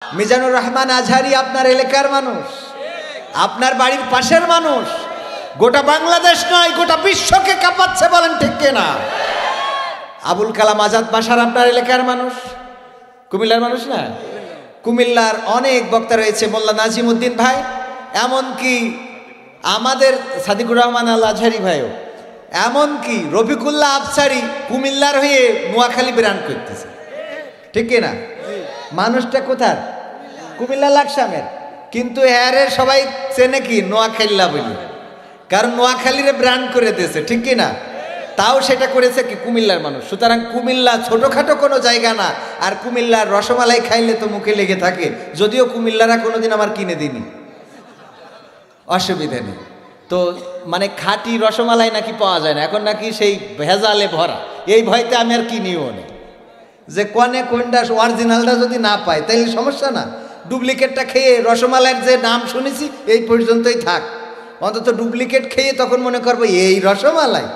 মিজানুর রহমান আজহারি আপনার এলাকার মানুষ, আপনার বাড়ির পাশের মানুষ, গোটা বাংলাদেশ নয় গোটা বিশ্বকে কাঁপাচ্ছে, বলেন ঠিক কিনা? আবুল কালাম আজাদ বাসার আপনার এলাকার মানুষ, কুমিল্লার মানুষ না? কুমিল্লার অনেক বক্তা রয়েছে, মোল্লা নাজিমউদ্দিন ভাই, এমনকি আমাদের সাদিকুর রহমান আল আজহারি ভাইও, এমনকি রফিকুল্লাহ আফসারি কুমিল্লার হয়ে নোয়াখালী ব্রান্ড করতেছে, ঠিক কিনা? মানুষটা কোথার? কুমিল্লা লাকসামের, কিন্তু হ্যারে সবাই চেনে কি নোয়াখালীলা বলি, কারণ নোয়াখালীরে ব্র্যান্ড করে দিয়েছে, ঠিক কিনা? তাও সেটা করেছে কি কুমিল্লার মানুষ। সুতরাং কুমিল্লা ছোটোখাটো কোনো জায়গা না, আর কুমিল্লার রসমালাই খাইলে তো মুখে লেগে থাকে, যদিও কুমিল্লারা কোনোদিন আমার কিনে দিনি, অসুবিধা নেই। তো মানে খাঁটি রসমালাই নাকি পাওয়া যায় না, এখন নাকি সেই ভেজালে ভরা, এই ভয়তে আমি আর কিনিও না, যে কোনে কোনটা অরিজিনালটা যদি না পাই তাইলে সমস্যা না, ডুপ্লিকেটটা খেয়ে রসমালাইয়ের যে নাম শুনেছি এই পর্যন্তই থাক, অন্তত ডুপ্লিকেট খেয়ে তখন মনে করবো এই রসমালাই।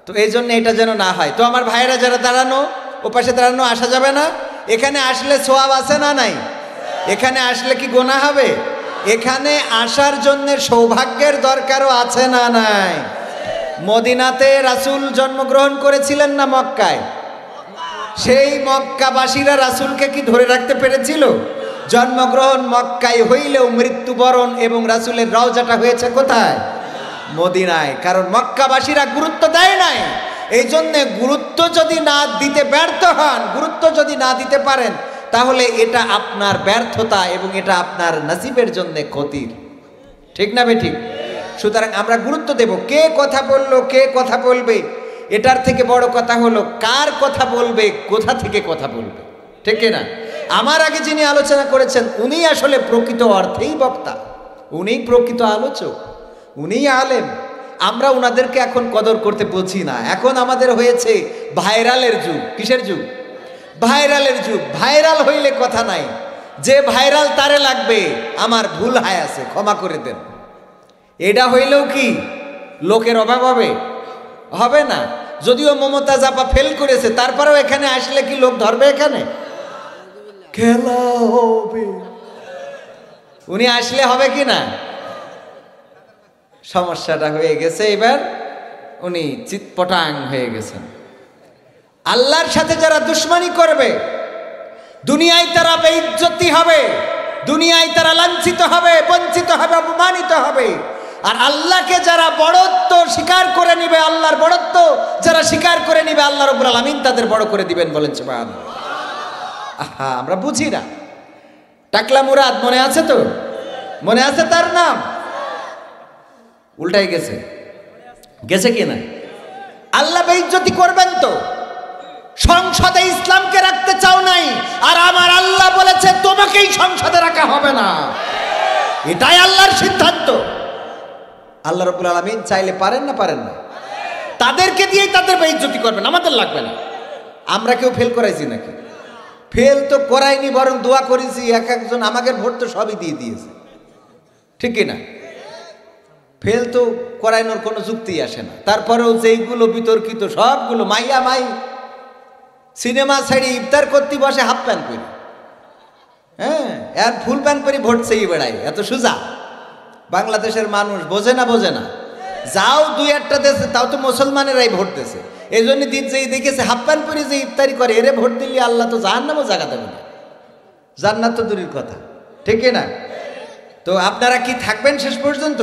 তো এই জন্য এটা যেন না হয়। তো আমার ভাইয়েরা যারা দাঁড়ানো, ও পাশে দাঁড়ানো, আসা যাবে না? এখানে আসলে সোয়াব আছে না নাই? এখানে আসলে কি গোনা হবে? এখানে আসার জন্য সৌভাগ্যের দরকারও আছে না নাই? মদিনাতে রাসূল জন্মগ্রহণ করেছিলেন না মক্কায়? সেই মক্কাবাসীরা রাসূলকে কি ধরে রাখতে পেরেছিল? জন্মগ্রহণ মক্কায় হইলেও মৃত্যুবরণ এবং রাসূলের রওজাটা হয়েছে কোথায়? মদিনায়। কারণ মক্কাবাসীরা গুরুত্ব দেয় নাই, এই জন্যে গুরুত্ব যদি না দিতে ব্যর্থ হন, গুরুত্ব যদি না দিতে পারেন, তাহলে এটা আপনার ব্যর্থতা এবং এটা আপনার নসিবের জন্য ক্ষতির, ঠিক না বে ঠিক? সুতরাং আমরা গুরুত্ব দেব, কে কথা বললো, কে কথা বলবে, এটার থেকে বড় কথা হলো কার কথা বলবে, কোথা থেকে কথা বলবে, ঠিক না? আমার আগে যিনি আলোচনা করেছেন উনি আসলে প্রকৃত অর্থেই বক্তা, উনি প্রকৃত আলোচক, উনি আলেম। আমরা উনাদেরকে এখন কদর করতে বুঝি না। এখন আমাদের হয়েছে ভাইরালের যুগ। কিসের যুগ? ভাইরালের যুগ। ভাইরাল হইলে কথা নাই, যে ভাইরাল তারে লাগবে আমার ভুল হায় আছে ক্ষমা করে দেন, এটা হইলেও কি লোকের অভাব হবে? হবে না। যদিও মমতাজ আপা ফেল করেছে, তারপরেও এখানে আসলে কি লোক ধরবে? এখানে খেলা হবে, উনি আসলে হবে কি না? সমস্যাটা হয়ে গেছে, এবার উনি চিৎপটাং হয়ে গেছেন। আল্লাহর সাথে যারা দুশ্মনী করবে, দুনিয়ায় তারা বেইজ্জতি হবে, দুনিয়ায় তারা লাঞ্ছিত হবে, বঞ্চিত হবে, অপমানিত হবে। আর আল্লাহকে যারা বড়ত্ব স্বীকার করে নিবে, আল্লাহর বড়ত্ব যারা স্বীকার করে নিবে, আল্লাহ রাব্বুল আলামিন তাদের বড় করে দিবেন, বলেন সুবহানাল্লাহ। আহা, আমরা বুঝি না। টাকলা মুরাদ মনে আছে তো? মনে আছে তার নাম? উল্টাই গেছে, গেছে কি না? আল্লাহ বেইজ্জতি করবেন তো? সংসদে ইসলামকে রাখতে চাও নাই, আর আমার আল্লাহ বলেছে তোমাকেই সংসদে রাখা হবে না, এটাই আল্লাহর সিদ্ধান্ত। আল্লাহ রাব্বুল আলামিন চাইলে পারেন না? পারেন না? তাদেরকে দিয়েই তাদের বেইজ্জতি করবেন, আমাদের লাগবে না। আমরা কেউ ফেল করাইছি নাকি? ফেল তো করাইনি, বরং দোয়া করেছি। এক একজন আমাকে ভোট তো সবই দিয়ে দিয়েছে, ঠিক কিনা? ফেল তো করাইনোর কোনো যুক্তি আসে না। তারপরেও যেইগুলো বিতর্কিত সবগুলো মাইয়া মাই, সিনেমা ছাড়ি ইফতার করতে বসে হাফ প্যান্ট পরি, হ্যাঁ, আর ফুল প্যান্ট পরি ভোট চেয়ে বেড়াই, এত সোজা। বাংলাদেশের মানুষ বোঝে না, বোঝে না। যাও দুই একটা দেশে, তাও তো মুসলমানেরাই ভোট দেশে, এই জন্য দিন যেই দেখেছে হাফ প্যান্ট পরে যে ইফতারি করে, এরে ভোট দিলে আল্লাহ তো জাহান্নামও জায়গা দেবে না, জান্নাত তো দূরের কথা, ঠিক না? তো আপনারা কি থাকবেন শেষ পর্যন্ত?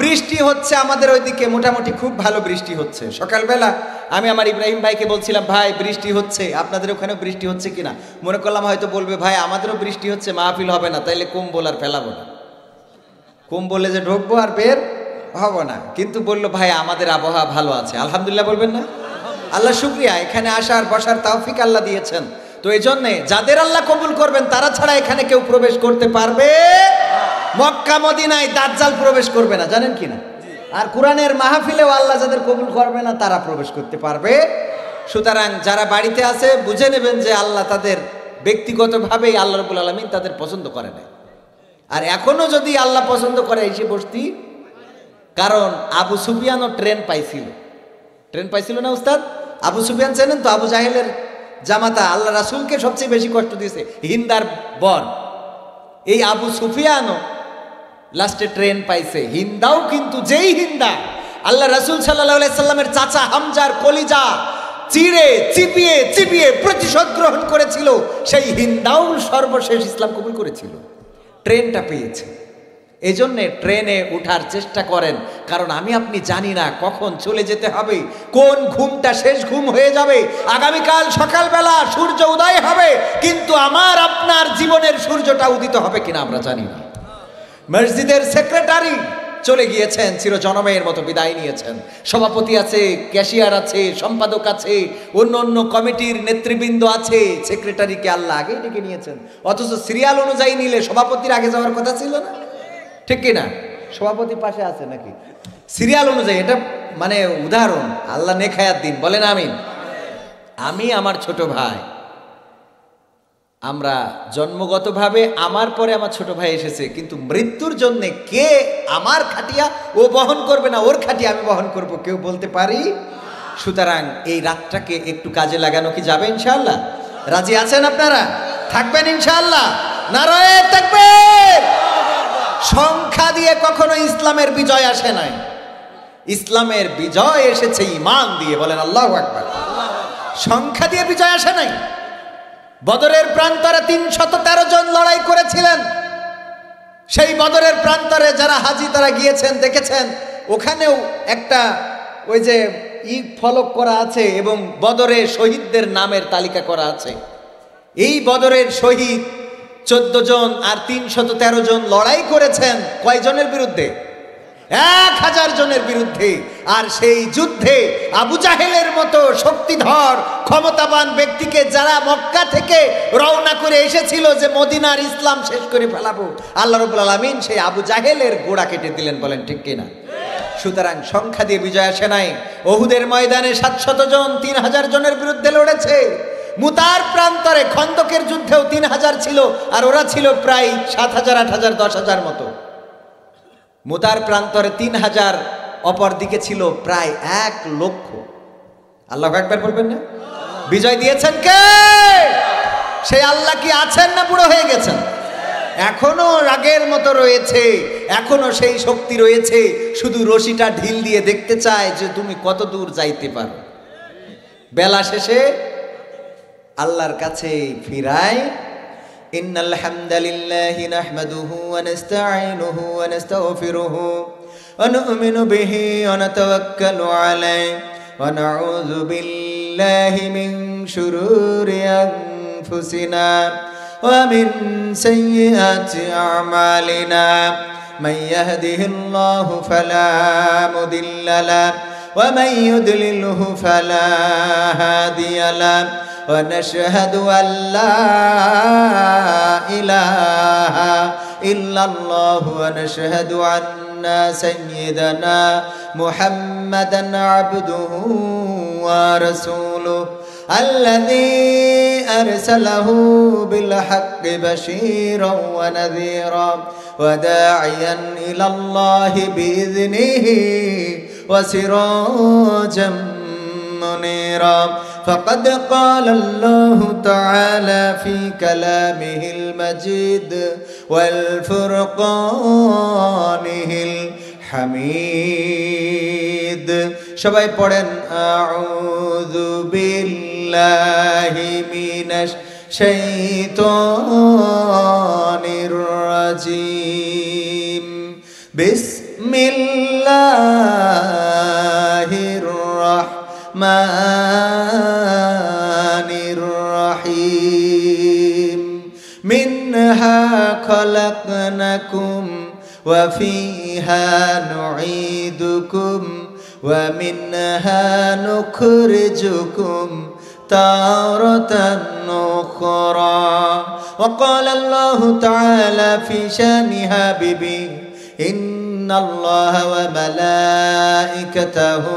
বৃষ্টি হচ্ছে আমাদের ওইদিকে, মোটামুটি খুব ভালো বৃষ্টি হচ্ছে। সকালবেলা আমি আমার ইব্রাহিম ভাইকে বলছিলাম, ভাই বৃষ্টি হচ্ছে, আপনাদের ওখানেও বৃষ্টি হচ্ছে কিনা? মনে করলাম হয়তো বলবে ভাই আমাদেরও বৃষ্টি হচ্ছে, মাহফিল হবে না, তাইলে কম্বল আর ফেলাবো না, কম্বলে যে ঢুকবো আর বের হবো না। কিন্তু বললো ভাই আমাদের আবহাওয়া ভালো আছে, আলহামদুলিল্লাহ বলবেন না? আল্লাহ শুকরিয়া, এখানে আসার বসার তৌফিক আল্লাহ দিয়েছেন। তো এই জন্যে যাদের আল্লাহ কবুল করবেন তারা ছাড়া এখানে কেউ প্রবেশ করতে পারবে? মক্কা মদিনায় দাজ্জাল প্রবেশ করবে না, জানেন কি না? আর কোরআনের মাহফিলেও আল্লাহ যাদের কবুল করবে না তারা প্রবেশ করতে পারবে। সুতরাং যারা বাড়িতে আছে বুঝে নেবেন যে আল্লাহ তাদের ব্যক্তিগতভাবেই আল্লাহ রাব্বুল আলামিন তাদের পছন্দ করে না। আর এখনো যদি আল্লাহ পছন্দ করে এসে বসতি, কারণ আবু সুফিয়ানও ট্রেন পাইছিল না উস্তাদ? আবু সুফিয়ান চেনেন তো? আবু জাহেলের জামাতা আল্লাহ রাসূলকে সবচেয়ে বেশি কষ্ট দিয়েছে, হিন্দার বর এই আবু সুফিয়ানও লাস্টে ট্রেন পাইছে। হিন্দাও কিন্তু যেই হিন্দা আল্লাহ রাসূল সাল্লাল্লাহু আলাইহি সাল্লামের চাচা হামজার কলিজা চিড়ে চিবিয়ে চিবিয়ে প্রতিশোধ গ্রহণ করেছিল, সেই হিন্দাও সর্বশেষ ইসলাম কবুল করেছিল, ট্রেনটা পেয়েছে। এই জন্যে ট্রেনে উঠার চেষ্টা করেন, কারণ আমি আপনি জানি না কখন চলে যেতে হবে, কোন ঘুমটা শেষ ঘুম হয়ে যাবে। আগামীকাল সকালবেলা সূর্য উদয় হবে, কিন্তু আমার আপনার জীবনের সূর্যটা উদিত হবে কিনা আমরা জানি না। মসজিদের সেক্রেটারি চলে গিয়েছেন, চিরজনমের মতো বিদায় নিয়েছেন। সভাপতি আছে, ক্যাশিয়ার আছে, সম্পাদক আছে, অন্য অন্য কমিটির নেতৃবৃন্দ আছে, সেক্রেটারিকে আল্লাহ আগেই ডেকে নিয়েছেন। অথচ সিরিয়াল অনুযায়ী নিলে সভাপতির আগে যাওয়ার কথা ছিল না, ঠিক কিনা? সভাপতি পাশে আছে নাকি? সিরিয়াল অনুযায়ী, এটা মানে উদাহরণ, আল্লাহ নেখায়াত দিন, বলেন আমিন। আমি আমার ছোট ভাই, আমরা জন্মগতভাবে আমার পরে আমার ছোট ভাই এসেছে, কিন্তু মৃত্যুর জন্য কে আমার খাটিয়া ও বহন করবে না ওর খাটিয়া আমি বহন করব কেউ বলতে পারি? সুতরাং এই রাতটাকে একটু কাজে লাগানো কি যাবে ইনশাআল্লাহ? রাজি আছেন আপনারা? থাকবেন ইনশাআল্লাহ? নারায়ে তাকবীর! সংখ্যা দিয়ে কখনো ইসলামের বিজয় আসে নাই, ইসলামের বিজয় এসেছে ঈমান দিয়ে, বলেন আল্লাহু আকবার। সংখ্যা দিয়ে বিজয় আসে নাই। বদরের প্রান্তরে 313 জন লড়াই করেছিলেন। সেই বদরের প্রান্তরে যারা হাজী তারা গিয়েছেন, দেখেছেন ওখানেও একটা ওই যে ফলক করা আছে এবং বদরে শহীদদের নামের তালিকা করা আছে। এই বদরের শহীদ 14 জন আর 313 জন লড়াই করেছেন কয়জনের বিরুদ্ধে? 1000 জনের বিরুদ্ধে। আর সেই যুদ্ধে আবু জাহেলের মতো শক্তিধর ক্ষমতাবান ব্যক্তিকে যারা মক্কা থেকে রওনা করে এসেছিল যে মদিনার ইসলাম শেষ করে ফেলাবো, আল্লাহ রাব্বুল আলামিন সেই আবু জাহেলের গোড়া কেটে দিলেন, বলেন ঠিক কিনা? সুতরাং সংখ্যা দিয়ে বিজয় আসে নাই। উহুদের ময়দানে 700 জন 3000 জনের বিরুদ্ধে লড়েছে। মুতার প্রান্তরে খন্দকের যুদ্ধেও 3000 ছিল, আর ওরা ছিল প্রায় 7000, 8000, 10000 মতো। মুতার প্রান্তরে 3000, অপর দিকে ছিল প্রায় 1 লক্ষ। আল্লাহু আকবার বলবেন না? বিজয় দিয়েছেন কে? সেই আল্লাহ কি আছেন না বুড়ো হয়ে গেছেন? এখনো রাগের মতো রয়েছে, এখনো সেই শক্তি রয়েছে, শুধু রশিটা ঢিল দিয়ে দেখতে চায় যে তুমি কত দূর যাইতে পারো। বেলা শেষে আল্লাহর কাছে ফিরায়। ইন্নাল হামদালিল্লাহি নাহমাদুহু ওয়া নাস্তাঈনুহু ওয়া নাস্তাগফিরুহু ওয়া নু'মিনু বিহি ওয়া নাতাওয়াক্কালু আলাইহি ওয়া নাউযু বিল্লাহি মিন শুরুরি আনফুসিনা ওয়া মিন সাইয়্যাতি আ'মালিনা মান ইয়াহদিহিল্লাহু ফালা মুদিল্লা লাহু ওয়া মান ইউদ্লিলহু ফালা হাদিয়া লাহু ونشهد أن لا إله إلا الله ونشهد أن سيدنا محمدا عبده ورسوله الذي أرسله بالحق بشيرا ونذيرا وداعيا إلى الله بإذنه وسراجا منيرا فقد قال الله تعالى في كلامه المجيد والفرقانه الحميد সবাই পড়েন আউযু বিল্লাহি মিনাশ শাইতানির রাজিম বিসমিল্লাহির রাহমানির রহিম মিনহা খলাকনাকুম ওয়া ফিহা নুঈদুকুম ওয়া মিনহা নুখরিজুকুম তারাতান উখরা ওয়া ক্বালা আল্লাহু তাআলা ফি শানি হাবিবি ইন্নাল্লাহা ওয়া মালাইকাতাহু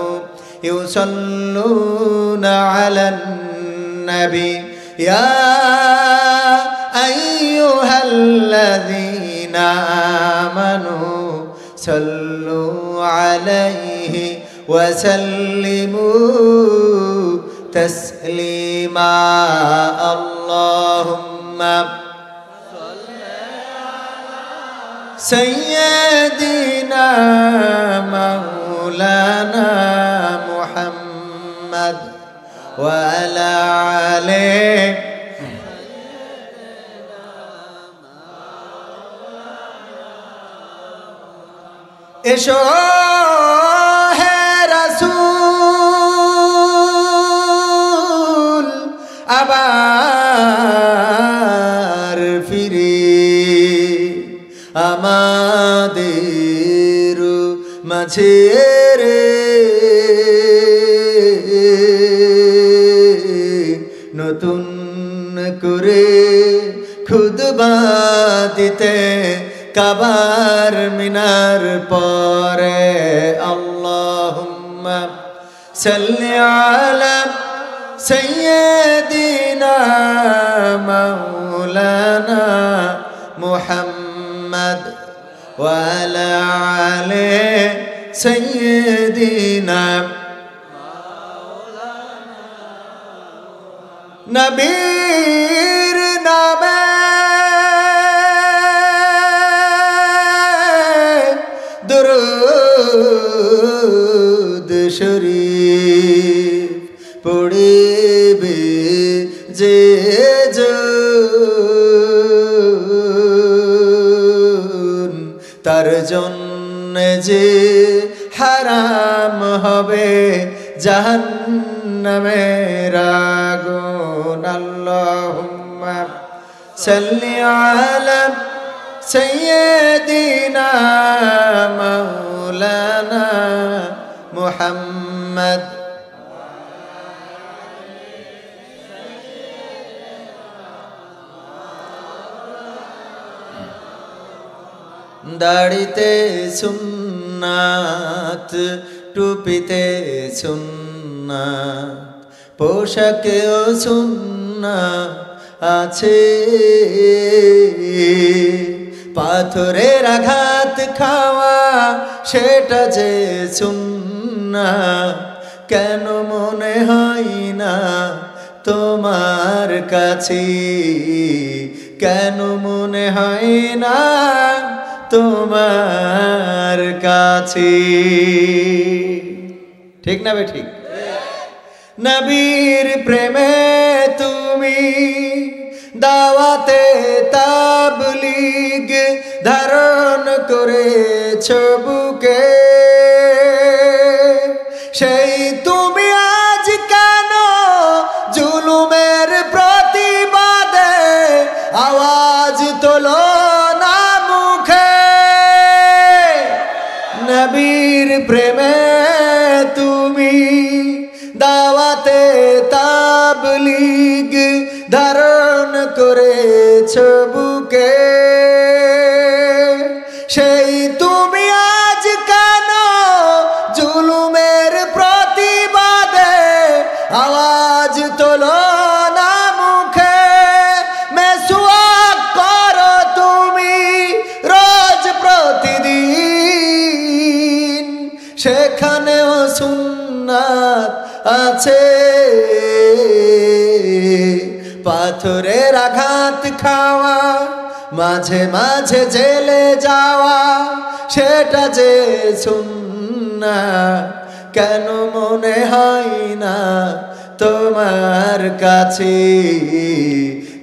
يصلون على النبي يا أيها الذين آمنوا صلوا عليه وسلموا تسليما اللهم سيدنا مولانا محمد وعلى آله এসো হে রাসূল আবার ফিরে আমাদের মাঝে রে নতুন করে খুতবা দিতে কাবার মিনার পরে আল্লাহুম্মা সাল্লি আলা সাইয়্যিদিনা মাওলানা মুহাম্মদ ওয়া আলা আলি সাইয়্যিদিনা নবীর নামে দুরূদ শরীফ পড়িবে যে জন তার জন্য যে হারাম হবে জাহান্নামের আগুন আল্লাহুম্মা সাল্লি আলা سيدنا مولانا محمد দাড়িতে সুন্নাত টুপিতে সুন্নাত পোশাকেও সুন্নাত আছে পাথরের আঘাত খাওয়া সেটা যে সুন্নাত কেন মনে হয় না তোমার কাছে কেন মনে হয় না তোমার কাছে ঠিক না বে ঠিক নবীর প্রেমে তুমি দাওয়াতে তাবলীগ ধারণ করেছ বুকে সেই তুমি আজ কেন জুলুমের প্রতিবাদে আওয়াজ তোলো না মুখে নবীর প্রেমে তুমি দাওয়াতে তাবলীগ ধারণ করেছ বুকে সেই তুমি আজ কেন জুলুমের প্রতিবাদে আওয়াজ তোলো না মুখে মেসওয়াক করো তুমি রোজ প্রতিদিন সেখানেও সুন্নাত আছে পাথরের আঘাত খাওয়া মাঝে মাঝে জেলে যাওয়া সেটা যে সুন্নাত কেন মনে হয় না তোমার কাছে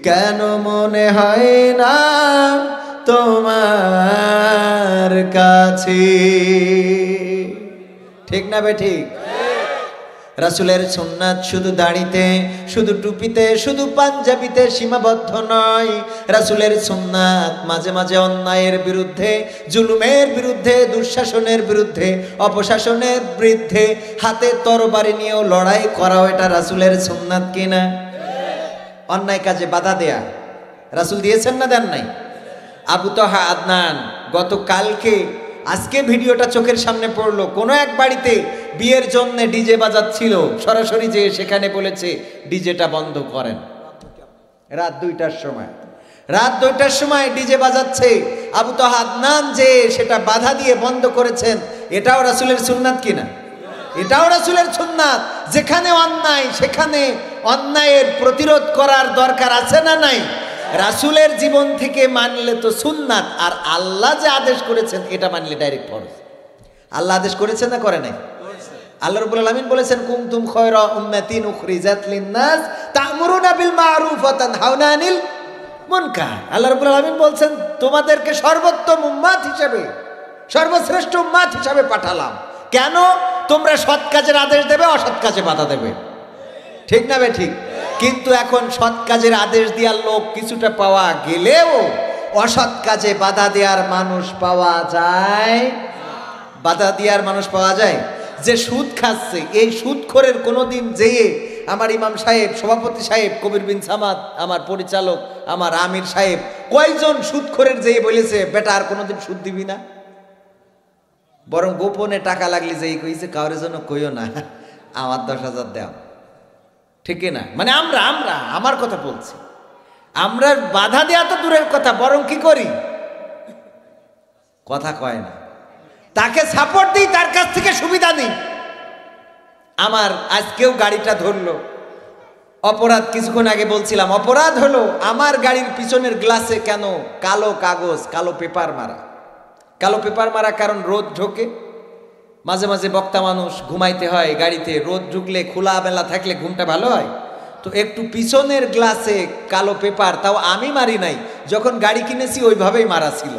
কেন মনে হয় না তোমার কাছে ঠিক না বে ঠিক রাসূলের সুন্নাত শুধু দাড়িতে শুধু টুপিতে শুধু পাঞ্জাবিতে সীমাবদ্ধ নয় রাসূলের সুন্নাত মাঝে মাঝে অন্যায়ের বিরুদ্ধে জুলুমের বিরুদ্ধে দুঃশাসনের বিরুদ্ধে অপশাসনের বিরুদ্ধে হাতে তরবারি নিয়েও লড়াই করাও এটা রাসূলের সুন্নাত কিনা অন্যায় কাজে বাধা দেয়া রাসূল দিয়েছেন না দেন নাই আবু তাহা আদনান গতকালকে আজকে ভিডিওটা চোখের সামনে পড়লো কোনো এক বাড়িতে বিয়ের জন্য ডিজে বাজাচ্ছিল সরাসরি যে সেখানে বলেছে ডিজেটা বন্ধ করেন রাত 2টার সময় ডিজে বাজাচ্ছে আবু তাহা আদনান যে সেটা বাধা দিয়ে বন্ধ করেছেন এটাও রাসূলের সুন্নাত কিনা এটাও রাসূলের সুন্নাত যেখানে অন্যায় সেখানে অন্যায়ের প্রতিরোধ করার দরকার আছে না নাই? রাসূলের জীবন থেকে মানলে তো সুন্নাত, আর আল্লাহ যে আদেশ করেছেন এটা মানলে ডাইরেক্ট ফরজ। আল্লাহ আদেশ করেছেন না করে নাই? আল্লাহ রাব্বুল আলামিন বলেছেন কুনতুম খায়রা উম্মাতিন উখরিজাত লিন-নাস তা'মুরুনা বিল মা'রুফ ওয়া তানহাউনা আনিল মুনকার। আল্লাহ রাব্বুল আলামিন বলছেন তোমাদেরকে সর্বোত্তম উম্মাত হিসেবে, সর্বশ্রেষ্ঠ উম্মাত হিসেবে পাঠালাম। কেন? তোমরা সৎ কাজের আদেশ দেবে, অসৎ কাজে বাধা দেবে। ঠিক না বে ঠিক? কিন্তু এখন সৎ কাজের আদেশ দেওয়ার লোক কিছুটা পাওয়া গেলেও অসৎ কাজে বাধা দেওয়ার মানুষ পাওয়া যায়। বাধা দেওয়ার মানুষ পাওয়া যায়। যে সুদ খাচ্ছে, এই সুদখোরের কোনোদিন যেয়ে আমার ইমাম সাহেব, সভাপতি সাহেব, কবির বিন সামাদ, আমার পরিচালক, আমার আমির সাহেব, কয়জন সুদখোরের যেয়ে বলেছে বেটা আর কোনোদিন সুদ দিবি না? বরং গোপনে টাকা লাগলে যেই কইছে কাউরে জন্য কইও না, আমার 10,000 দেও। ঠিক না? মানে আমরা আমার কথা বলছি, আমরা বাধা দেয়া তো দূরের কথা, বরং কি করি? কথা কয় না, তাকে সাপোর্ট দিই, তার কাছ থেকে সুবিধা নিই। আমার আজকেও গাড়িটা ধরলো, অপরাধ কিছুক্ষণ আগে বলছিলাম, অপরাধ হলো আমার গাড়ির পিছনের গ্লাসে কেন কালো কাগজ, কালো পেপার মারা। কালো পেপার মারা কারণ রোদ ঢোকে, মাঝে মাঝে বক্তা মানুষ ঘুমাইতে হয় গাড়িতে, রোদ ঢুকলে খোলা বেলা থাকলে ঘুমটা ভালো হয়। তো একটু পিছনের গ্লাসে কালো পেপার, তাও আমি মারি নাই, যখন গাড়ি কিনেছি ওইভাবেই মারা ছিল।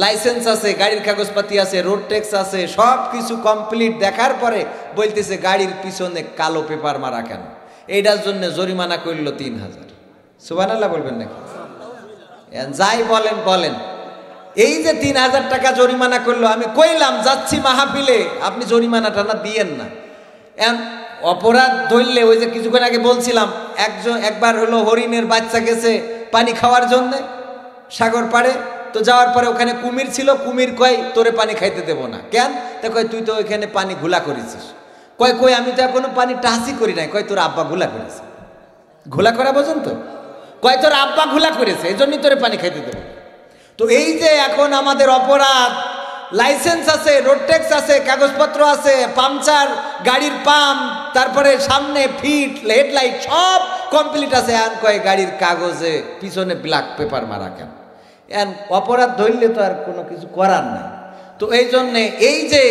লাইসেন্স আছে, গাড়ির কাগজপাতি আছে, রোড ট্যাক্স আছে, সব কিছু কমপ্লিট দেখার পরে বলতেছে গাড়ির পিছনে কালো পেপার মারা কেন? এইটার জন্য জরিমানা করল 3,000। সুবহানাল্লাহ বলবেন নাকি? যাই বলেন বলেন, এই যে 3,000 টাকা জরিমানা করলো, আমি কইলাম যাচ্ছি মাহফিলে, আপনি জরিমানাটা না দিয়েন না। অপরাধ ধরলে ওই যে কিছুক্ষণ আগে বলছিলাম, একবার হলো হরিণের বাচ্চা গেছে পানি খাওয়ার জন্যে সাগর পাড়ে, তো যাওয়ার পরে ওখানে কুমির ছিল, কুমির কয় তোরে পানি খাইতে দেবো না। কেন? তা কয় তুই তো ওইখানে পানি ঘোলা করেছিস। কয় আমি তো এখনো পানি টাচই করি নাই। কয় তোর আব্বা ঘোলা করেছে। ঘোলা করা বোঝেন তো? কয় তোর আব্বা ঘোলা করেছে, এই জন্যই তোরে পানি খাইতে দেবো। তো এই যে এখন আমাদের অপরাধ, লাইসেন্স আছে, রোড ট্যাক্স আছে, কাগজপত্র আছে, পাংচার, গাড়ির পাম্প, তারপরে সামনে ফিট, হেডলাইট সব কমপ্লিট আছে, এখন কয় গাড়ির কাগজে পিছনে ব্ল্যাক পেপার মারা কেন? অপরাধ ধরলে তো আর কোনো কিছু করার নাই। তো এই জন্যে এই যে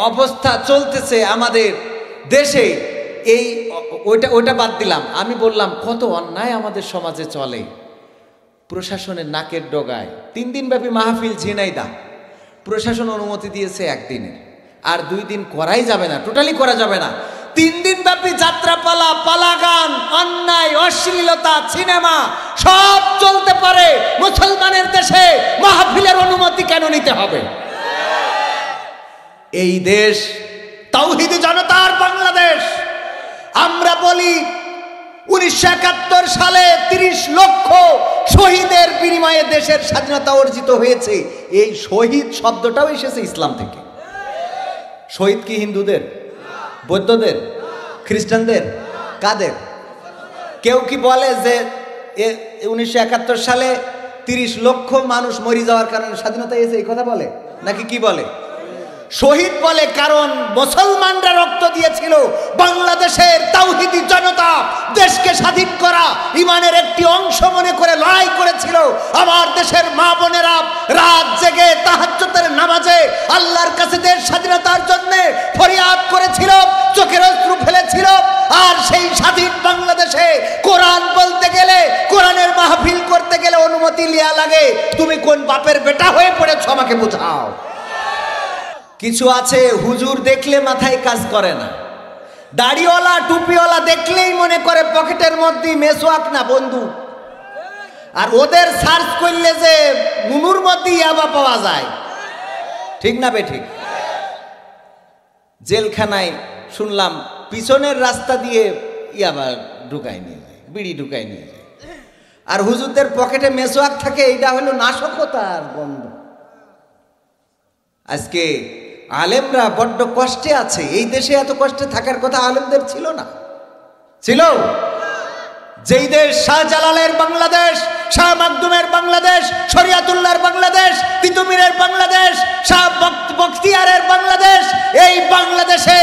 অবস্থা চলতেছে আমাদের দেশে, এই ওইটা বাদ দিলাম, আমি বললাম কত অন্যায় আমাদের সমাজে চলে। প্রশাসনের নাকের ডগায় 3 দিন ব্যাপী মাহফিল ঝিনাইদহ, প্রশাসন অনুমতি দিয়েছে 1 দিনের, আর 2 দিন করাই যাবে না, টোটালি করা যাবে না। 3 দিন ব্যাপী যাত্রাপালা, পালাগান, অন্যায়, অশ্লীলতা, সিনেমা সব চলতে পারে। মুসলমানের দেশে মাহফিলের অনুমতি কেন নিতে হবে? এই দেশ তাওহীদি জনতার বাংলাদেশ। আমরা বলি 1971 সালে 30 লক্ষ শহীদের বিনিময়ে দেশের স্বাধীনতা অর্জিত হয়েছে। এই শহীদ শব্দটাও এসেছে ইসলাম থেকে। শহীদ কি হিন্দুদের, বৌদ্ধদের, খ্রিস্টানদের, কাদের? কেউ কি বলে যে 1971 সালে 30 লক্ষ মানুষ মরে যাওয়ার কারণে স্বাধীনতা এসেছে, এই কথা বলে নাকি কি বলে? শহীদ বলে কারণ মুসলমানরা রক্ত দিয়েছিল, বাংলাদেশের তাওহীদি জনতা দেশকে স্বাধীন করা ইমানের একটি অংশ মনে করে লড়াই করেছিল। আমার দেশের মা বোনেরা রাত জেগে তাহাজ্জুদের নামাজে আল্লাহর কাছে দেশ স্বাধীনতার জন্য ফরিয়াদ করেছিল, চোখের অশ্রু ফেলেছিল। আর সেই স্বাধীন বাংলাদেশে কোরআন বলতে গেলে, কোরআনের মাহফিল করতে গেলে অনুমতি লিয়া লাগে। তুমি কোন বাপের বেটা হয়ে পড়েছো আমাকে বোঝাও। কিছু আছে হুজুর দেখলে মাথায় কাজ করে না, দাড়িওয়ালা টুপিওয়ালা দেখলেই মনে করে পকেটের মধ্যে মেসওয়াক না বন্ধু। আর ওদের সার্চ করলে যে নুনুর মধ্যে ইয়াবা পাওয়া যায়। ঠিক না বে ঠিক? জেলখানায় শুনলাম পিছনের রাস্তা দিয়ে ইয়াবা ঢুকাই নিয়ে যায়, বিড়ি ঢুকাই নিয়ে যায়। আর হুজুরদের পকেটে মেসওয়াক থাকে, এইটা হলো নাশকতার বন্ধ। আজকে আলেমরা বড্ড কষ্টে আছে। এই দেশে এত কষ্টে থাকার কথা আলেমদের ছিল না, ছিল? যেই দেশ শাহজালালের বাংলাদেশ, শাহ মাকদুমের বাংলাদেশ, শরিয়াতুল্লাহর বাংলাদেশ, তিতুমিরের বাংলাদেশ, শাহ বখতিয়ারের বাংলাদেশ, এই বাংলাদেশে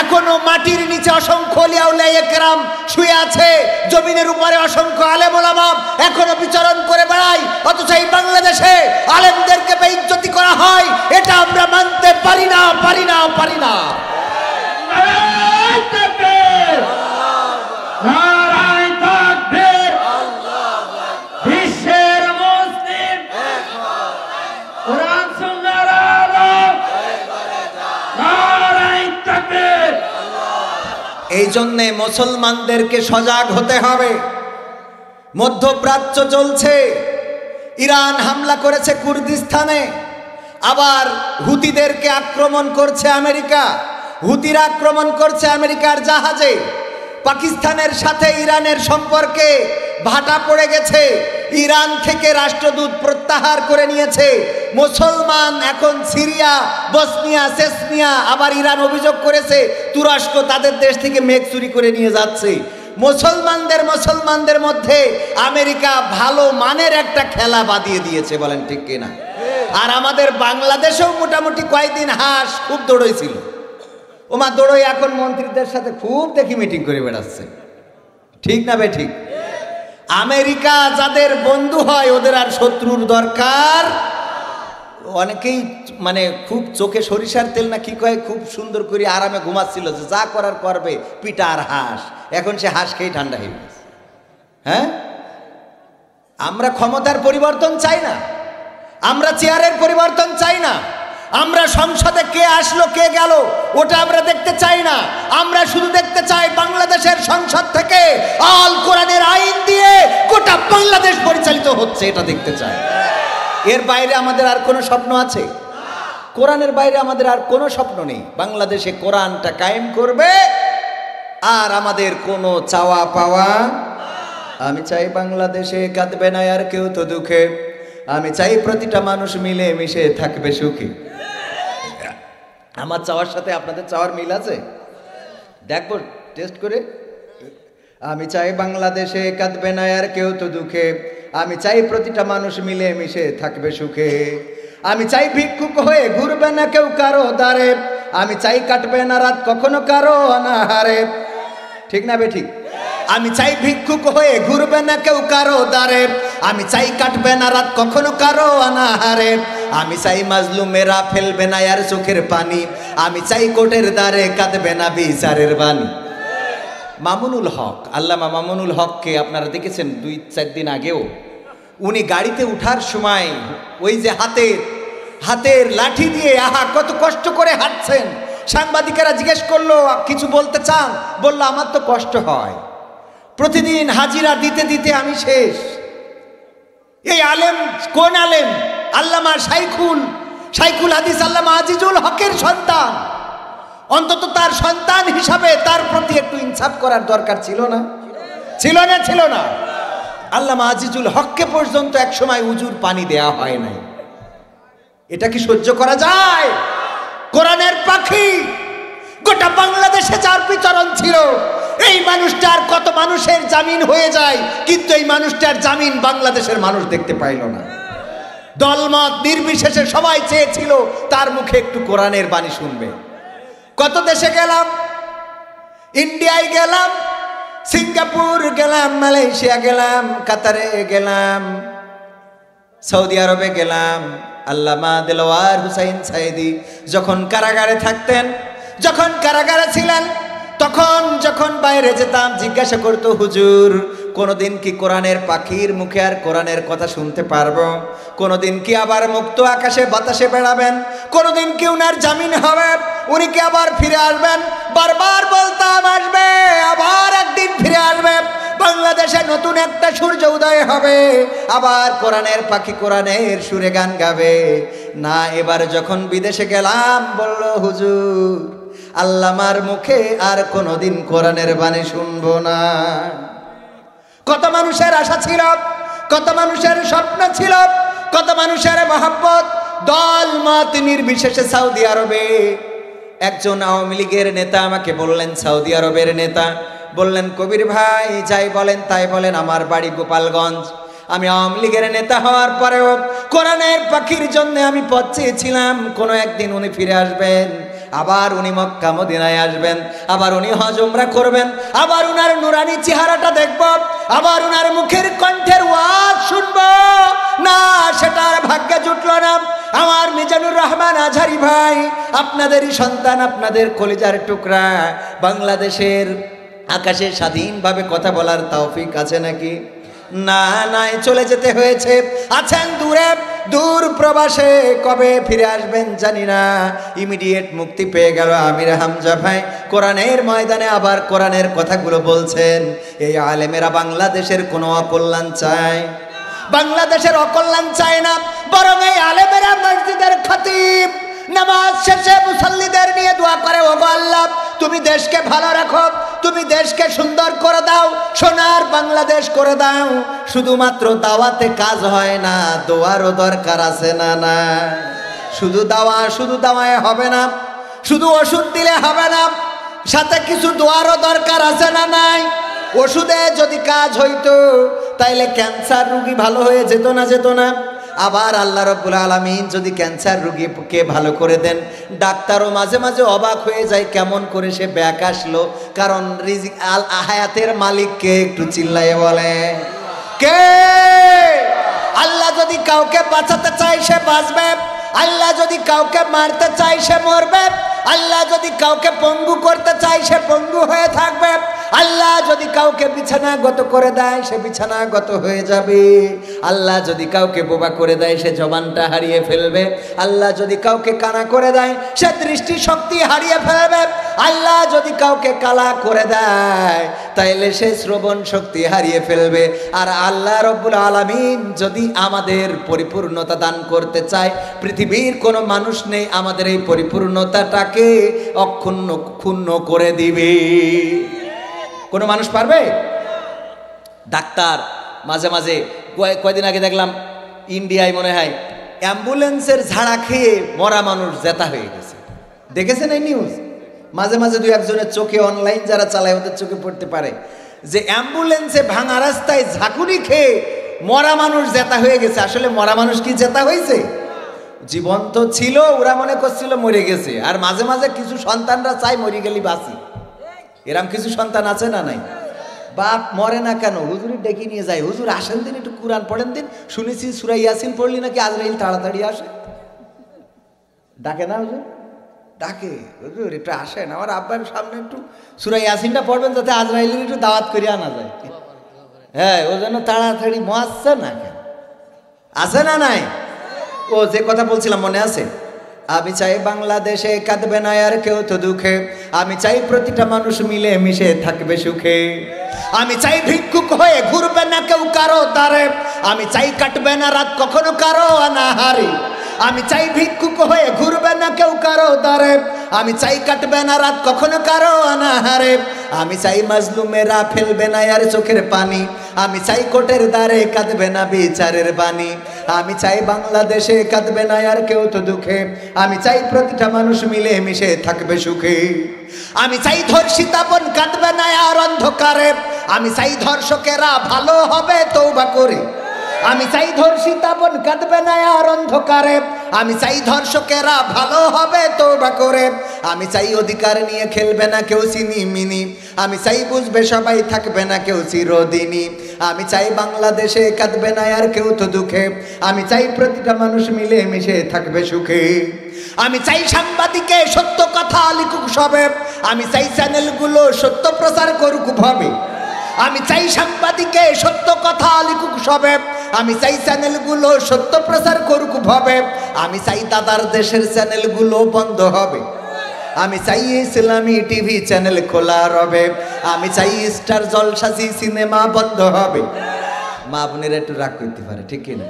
এখনো মাটির নিচে অসংখ্য আউলিয়া উলামায়ে কেরাম শুয়ে আছে, জমিনের উপরে অসংখ্য আলেম ওলামা এখনো বিচরণ করে বেড়ায়, অথচ এই বাংলাদেশে আলেমদেরকে বেইজ্জতি করা হয়। এটা আমরা মানতে পারি না, পারি না, পারি না। এই জন্যে মুসলমানদেরকে সজাগ হতে হবে। মধ্যপ্রাচ্য চলছে, ইরান হামলা করেছে কুর্দিস্তানে, আবার হুতিদেরকে আক্রমণ করছে আমেরিকা, হুতিরা আক্রমণ করছে আমেরিকার জাহাজে। পাকিস্তানের সাথে ইরানের সম্পর্কে ভাটা পড়ে গেছে, ইরান থেকে রাষ্ট্রদূত প্রত্যাহার করে নিয়েছে। মুসলমান এখন সিরিয়া, বসনিয়া, চেচনিয়া, আবার ইরান অভিযোগ করেছে তুরস্ক তাদের দেশ থেকে মেঘ চুরি করে নিয়ে যাচ্ছে। মুসলমানদের মধ্যে আমেরিকা ভালো মানের একটা খেলা বাদিয়ে দিয়েছে, বলেন ঠিক কিনা? আর আমাদের বাংলাদেশেও মোটামুটি কয়েকদিন হাঁস খুব দৌড়ইছিল, ওমা দৌড়ই এখন মন্ত্রীদের সাথে খুব দেখি মিটিং করে বেড়াচ্ছে, ঠিক না বে ঠিক? আমেরিকা যাদের বন্ধু হয় ওদের আর শত্রুর দরকার। অনেকেই মানে খুব চোখে সরিষার তেল না কি কয়, খুব সুন্দর করে আরামে ঘুমাচ্ছিল, যে যা করার করবে, পিটা আর হাঁস। এখন সে হাঁস খেয়ে ঠান্ডা হয়ে গেছে। হ্যাঁ, আমরা ক্ষমতার পরিবর্তন চাই না, আমরা চেয়ারের পরিবর্তন চাই না, আমরা সংসদে কে আসলো কে গেল ওটা আমরা দেখতে চাই না। আমরা শুধু দেখতে চাই বাংলাদেশের সংসদ থেকে আল কোরআনের আইন দিয়ে গোটা বাংলাদেশ পরিচালিত হচ্ছে, এটা দেখতে চাই। এর বাইরে আমাদের আর কোনো স্বপ্ন আছে? কোরআনের বাইরে আমাদের আর কোনো স্বপ্ন নেই। বাংলাদেশে কোরআনটা কায়েম করবে, আর আমাদের কোনো চাওয়া পাওয়া। আমি চাই বাংলাদেশে কাঁদবে না আর কেউ তো দুঃখে, আমি চাই প্রতিটা মানুষ মিলে মিশে থাকবে সুখী। আমার চাওয়ার সাথে আপনাদের চাওয়ার মিল আছে? দেখবো টেস্ট করে। আমি চাই বাংলাদেশে কাঁদবে না আর কেউ তো দুঃখে, আমি চাই প্রতিটা মানুষ মিলে মিশে থাকবে সুখে। আমি চাই ভিক্ষুক হয়ে ঘুরবে না কেউ কারো দ্বারে, আমি চাই কাটবে না রাত কখনো কারো অনাহারে, ঠিক না বে ঠিক? আমি চাই ভিক্ষুক হয়ে ঘুরবে না কেউ কারো দ্বারে, আমি চাই কাটবে না রাত কখনো কারো অনাহারে, আমি চাই মাজলুমেরা ফেলবে না আর চোখের পানি, আমি চাই কোর্টের দ্বারে কাঁদবে না বিচারের বাণী। মামুনুল হক, আল্লামা মামুনুল হককে আপনারা দেখেছেন 2-4 দিন আগেও, উনি গাড়িতে উঠার সময় ওই যে হাতের লাঠি দিয়ে আহা কত কষ্ট করে হাঁটছেন। সাংবাদিকেরা জিজ্ঞেস করলো কিছু বলতে চান? বললো আমার তো কষ্ট হয়, প্রতিদিন হাজিরা দিতে দিতে আমি শেষ। এই আলেম কোন আলেম? আল্লামা শাইখুল হাদিস আল্লামা আজিজুল হকের সন্তান। অন্তত তার সন্তান হিসাবে তার প্রতি একটু ইনসাফ করার দরকার ছিল না? ছিল না? আল্লামা আজিজুল হককে পর্যন্ত এক সময় উজুর পানি দেয়া হয় নাই। এটা কি সহ্য করা যায়? কোরআনের পাখি গোটা বাংলাদেশে যার বিচরণ ছিল, এই মানুষটার কত মানুষের জামিন হয়ে যায়, কিন্তু এই মানুষটার জামিন বাংলাদেশের মানুষ দেখতে পাইল না। দলমত নির্বিশেষে সবাই চেয়েছিল তার মুখে একটু কোরআনের বাণী শুনবে। কত দেশে গেলাম, ইন্ডিয়ায় গেলাম, সিঙ্গাপুর গেলাম, মালয়েশিয়া গেলাম, কাতারে গেলাম, সৌদি আরবে গেলাম। আল্লামা দেলোয়ার হুসাইন সাইদি যখন কারাগারে থাকতেন, যখন কারাগারে ছিলেন, তখন যখন বাইরে যেতাম জিজ্ঞাসা করতো, হুজুর কোনোদিন কি কোরআনের পাখির মুখে আর কোরআনের কথা শুনতে পারবো? কোনোদিন কি আবার মুক্ত আকাশে বাতাসে বেড়াবেন? কোনোদিন কি উনার জামিন হবে? উনি কি আবার ফিরে আসবেন? বারবার বলতাম আসবে, আবার একদিন ফিরে আসবে, বাংলাদেশে নতুন একটা সূর্য উদয় হবে, আবার কোরআনের পাখি কোরআনের সুরে গান গাবে। না, এবার যখন বিদেশে গেলাম বলল, হুজুর আল্লামার মুখে আর কোনোদিন কোরআনের বাণী শুনবো না। কত মানুষের আশা ছিল, কত মানুষের স্বপ্ন ছিল, কত মানুষের মহব্বত। দল মত নির্বিশেষে সৌদি আরবে একজন আওয়ামী লীগের নেতা আমাকে বললেন, সৌদি আরবের নেতা বললেন, কবির ভাই যাই বলেন তাই বলেন, আমার বাড়ি গোপালগঞ্জ, আমি আওয়ামী লীগের নেতা হওয়ার পরেও কোরআনের পাখির জন্য আমি পথ চেয়েছিলাম কোনো একদিন উনি ফিরে আসবেন, আবার উনি মক্কা মদিনায় আসবেন, আবার উনি হজ উমরা করবেন, আবার উনার নুরানি চেহারাটা দেখব, আবার উনার মুখের কণ্ঠের ওয়াজ শুনব। না, সেটার ভাগ্যে জুটল না। আমার মিজানুর রহমান আজহারি ভাই, আপনাদেরই সন্তান, আপনাদের কলিজার টুকরা, বাংলাদেশের আকাশে স্বাধীনভাবে কথা বলার তৌফিক আছে নাকি? না, নাই, চলে যেতে হয়েছে। আছেন দূরে, দূর প্রবাসে, কবে ফিরে আসবেন জানি না। ইমিডিয়েট মুক্তি পেয়ে গেল আমির হামজা ভাই, কোরআনের ময়দানে আবার কোরআনের কথাগুলো বলছেন। এই আলেমেরা বাংলাদেশের কোনো অকল্যাণ চায়? বাংলাদেশের অকল্যাণ চায় না, বরং এই আলেমেরা মসজিদের খতিব নামাজ শেষে মুসল্লিদের নিয়ে দোয়া করে, ওগো আল্লাহ তুমি দেশকে ভালো রাখো, তুমি দেশকে সুন্দর করে দাও, সোনার বাংলাদেশ করে দাও। শুধুমাত্র দাওয়াতে কাজ হয় না, দোয়ারও দরকার আছে না? না, শুধু দাওয়ায় হবে না, শুধু ওষুধ দিলে হবে না, সাথে কিছু দোয়ারও দরকার আছে না? নাই। ওষুধে যদি কাজ হইতো তাইলে ক্যান্সার রোগী ভালো হয়ে যেত না? আবার আল্লাহ রাব্বুল আলামিন যদি ক্যান্সার রোগীকে ভালো করে দেন, ডাক্তারও মাঝে মাঝে অবাক হয়ে যায়, কেমন করে সে ব্যাক আসলো। কারণ রিজিক আল হায়াতের মালিককে একটু চিল্লায়ে বলে কে? আল্লাহ যদি কাউকে বাঁচাতে চায় সে বাঁচবে, আল্লাহ যদি কাউকে মারতে চায় সে মরবে, আল্লাহ যদি কাউকে পঙ্গু করতে চায় সে পঙ্গু হয়ে থাকবে, আল্লাহ যদি কাউকে বিছানাগত করে দেয় সে বিছানাগত হয়ে যাবে, আল্লাহ যদি কাউকে বোবা করে দেয় সে জবানটা হারিয়ে ফেলবে, আল্লাহ যদি কাউকে কানা করে দেয় সে দৃষ্টি শক্তি হারিয়ে ফেলবে, আল্লাহ যদি কাউকে কালা করে দেয় তাইলে সে শ্রবণ শক্তি হারিয়ে ফেলবে। আর আল্লাহ রব্বুল আলামিন যদি আমাদের পরিপূর্ণতা দান করতে চায়, পৃথিবীর কোনো মানুষ নেই আমাদের এই পরিপূর্ণতাটাকে ক্ষুণ্ণ করে দিবে। কোনো মানুষ পারবে? ডাক্তার মাঝে মাঝে, কয়দিন আগে দেখলাম ইন্ডিয়ায় মনে হয় অ্যাম্বুলেন্সের ঝাড়া খেয়ে মরা মানুষ জেতা হয়ে গেছে। দেখেছেন এই নিউজ? মাঝে মাঝে দুই একজনের চোখে, অনলাইন যারা চালায় ওদের চোখে পড়তে পারে যে অ্যাম্বুলেন্সে ভাঙা রাস্তায় ঝাঁকুনি খেয়ে মরা মানুষ জেতা হয়ে গেছে। আসলে মরা মানুষ কি জেতা হয়েছে? জীবন্ত ছিল, ওরা মনে করছিল মরে গেছে। আর মাঝে মাঝে কিছু সন্তানরা চাই মরে গেলি বাঁচি। এরম কিছু সন্তান আছে না নাই? বাপ মরে না কেন, হুজুরি ডেকে নিয়ে যায়, হুজুর আসেন দিন, একটু কুরআন পড়েন দিন, শুনেছি সূরা ইয়াসিন পড়লি নাকি আজরাইল তাড়াতাড়ি আসে। ডাকে না হুজুর? ডাকে, হুজুর একটু আসেন, আমার আব্বার সামনে একটু সূরা ইয়াসিনটা পড়বেন যাতে আজরাইলের একটু দাওয়াত করে আনা যায়। হ্যাঁ, ওই জন্য তাড়াতাড়ি মহাচ্ছে না কেন? আছে না নাই? ও যে কথা বলছিলাম মনে আছে? আমি চাই বাংলাদেশে কাঁদবে না আর কেউ তো দুঃখে, আমি চাই প্রতিটা মানুষ মিলে মিশে থাকবে সুখে, আমি চাই ভিক্ষুক হয়ে ঘুরবে না কেউ কারো দ্বারে, আমি চাই কাটবে না রাত কখনো কারো অনাহারে, আমি চাই ভিক্ষুক হয়ে ঘুরবে না কেউ কারো দ্বারে, আমি চাই কাটবে না রাত কখনো কারো অনাহারে, আমি চাই মাজলুমেরা ফেলবে না আর চোখের পানি, আমি চাই কোটের দ্বারে কাঁদবে না বিচারের বাণী, আমি চাই বাংলাদেশে কাঁদবে না আর কেউ তো দুঃখে, আমি চাই প্রতিটা মানুষ মিলে মিশে থাকবে সুখে, আমি চাই ধর্ষিতা বোন কাঁদবে না আর অন্ধকারে, আমি চাই ধর্ষকেরা ভালো হবে তওবা করে, আমি চাই ধর্ষিতা বোন কাঁদবে না আর অন্ধকারে, আমি চাই ধর্ষকেরা ভালো হবে তওবা করে, আমি চাই অধিকার নিয়ে খেলবে না কেউ চিনিমিনি, আমি চাই বুঝবে সবাই থাকবে না কেউ চিরদিনই, আমি চাই বাংলাদেশে কাঁদবে না আর কেউ তো দুঃখে, আমি চাই প্রতিটা মানুষ মিলে মিশে থাকবে সুখে, আমি চাই সাংবাদিকে সত্য কথা লিখুক সবে, আমি চাই চ্যানেলগুলো সত্য প্রচার করুক ভাবে, আমি চাই সাংবাদিকে সত্য কথা লিখুক সবে, আমি চাই চ্যানেলগুলো সত্য প্রচার করুক ভাবে, আমি চাই দাদার দেশের চ্যানেলগুলো বন্ধ হবে, আমি চাই ইসলামী টিভি চ্যানেল খোলা রবে, আমি চাই স্টার জলসাজি সিনেমা বন্ধ হবে। মা বোনেরা একটু রাগ করতে পারে, ঠিক কিনা?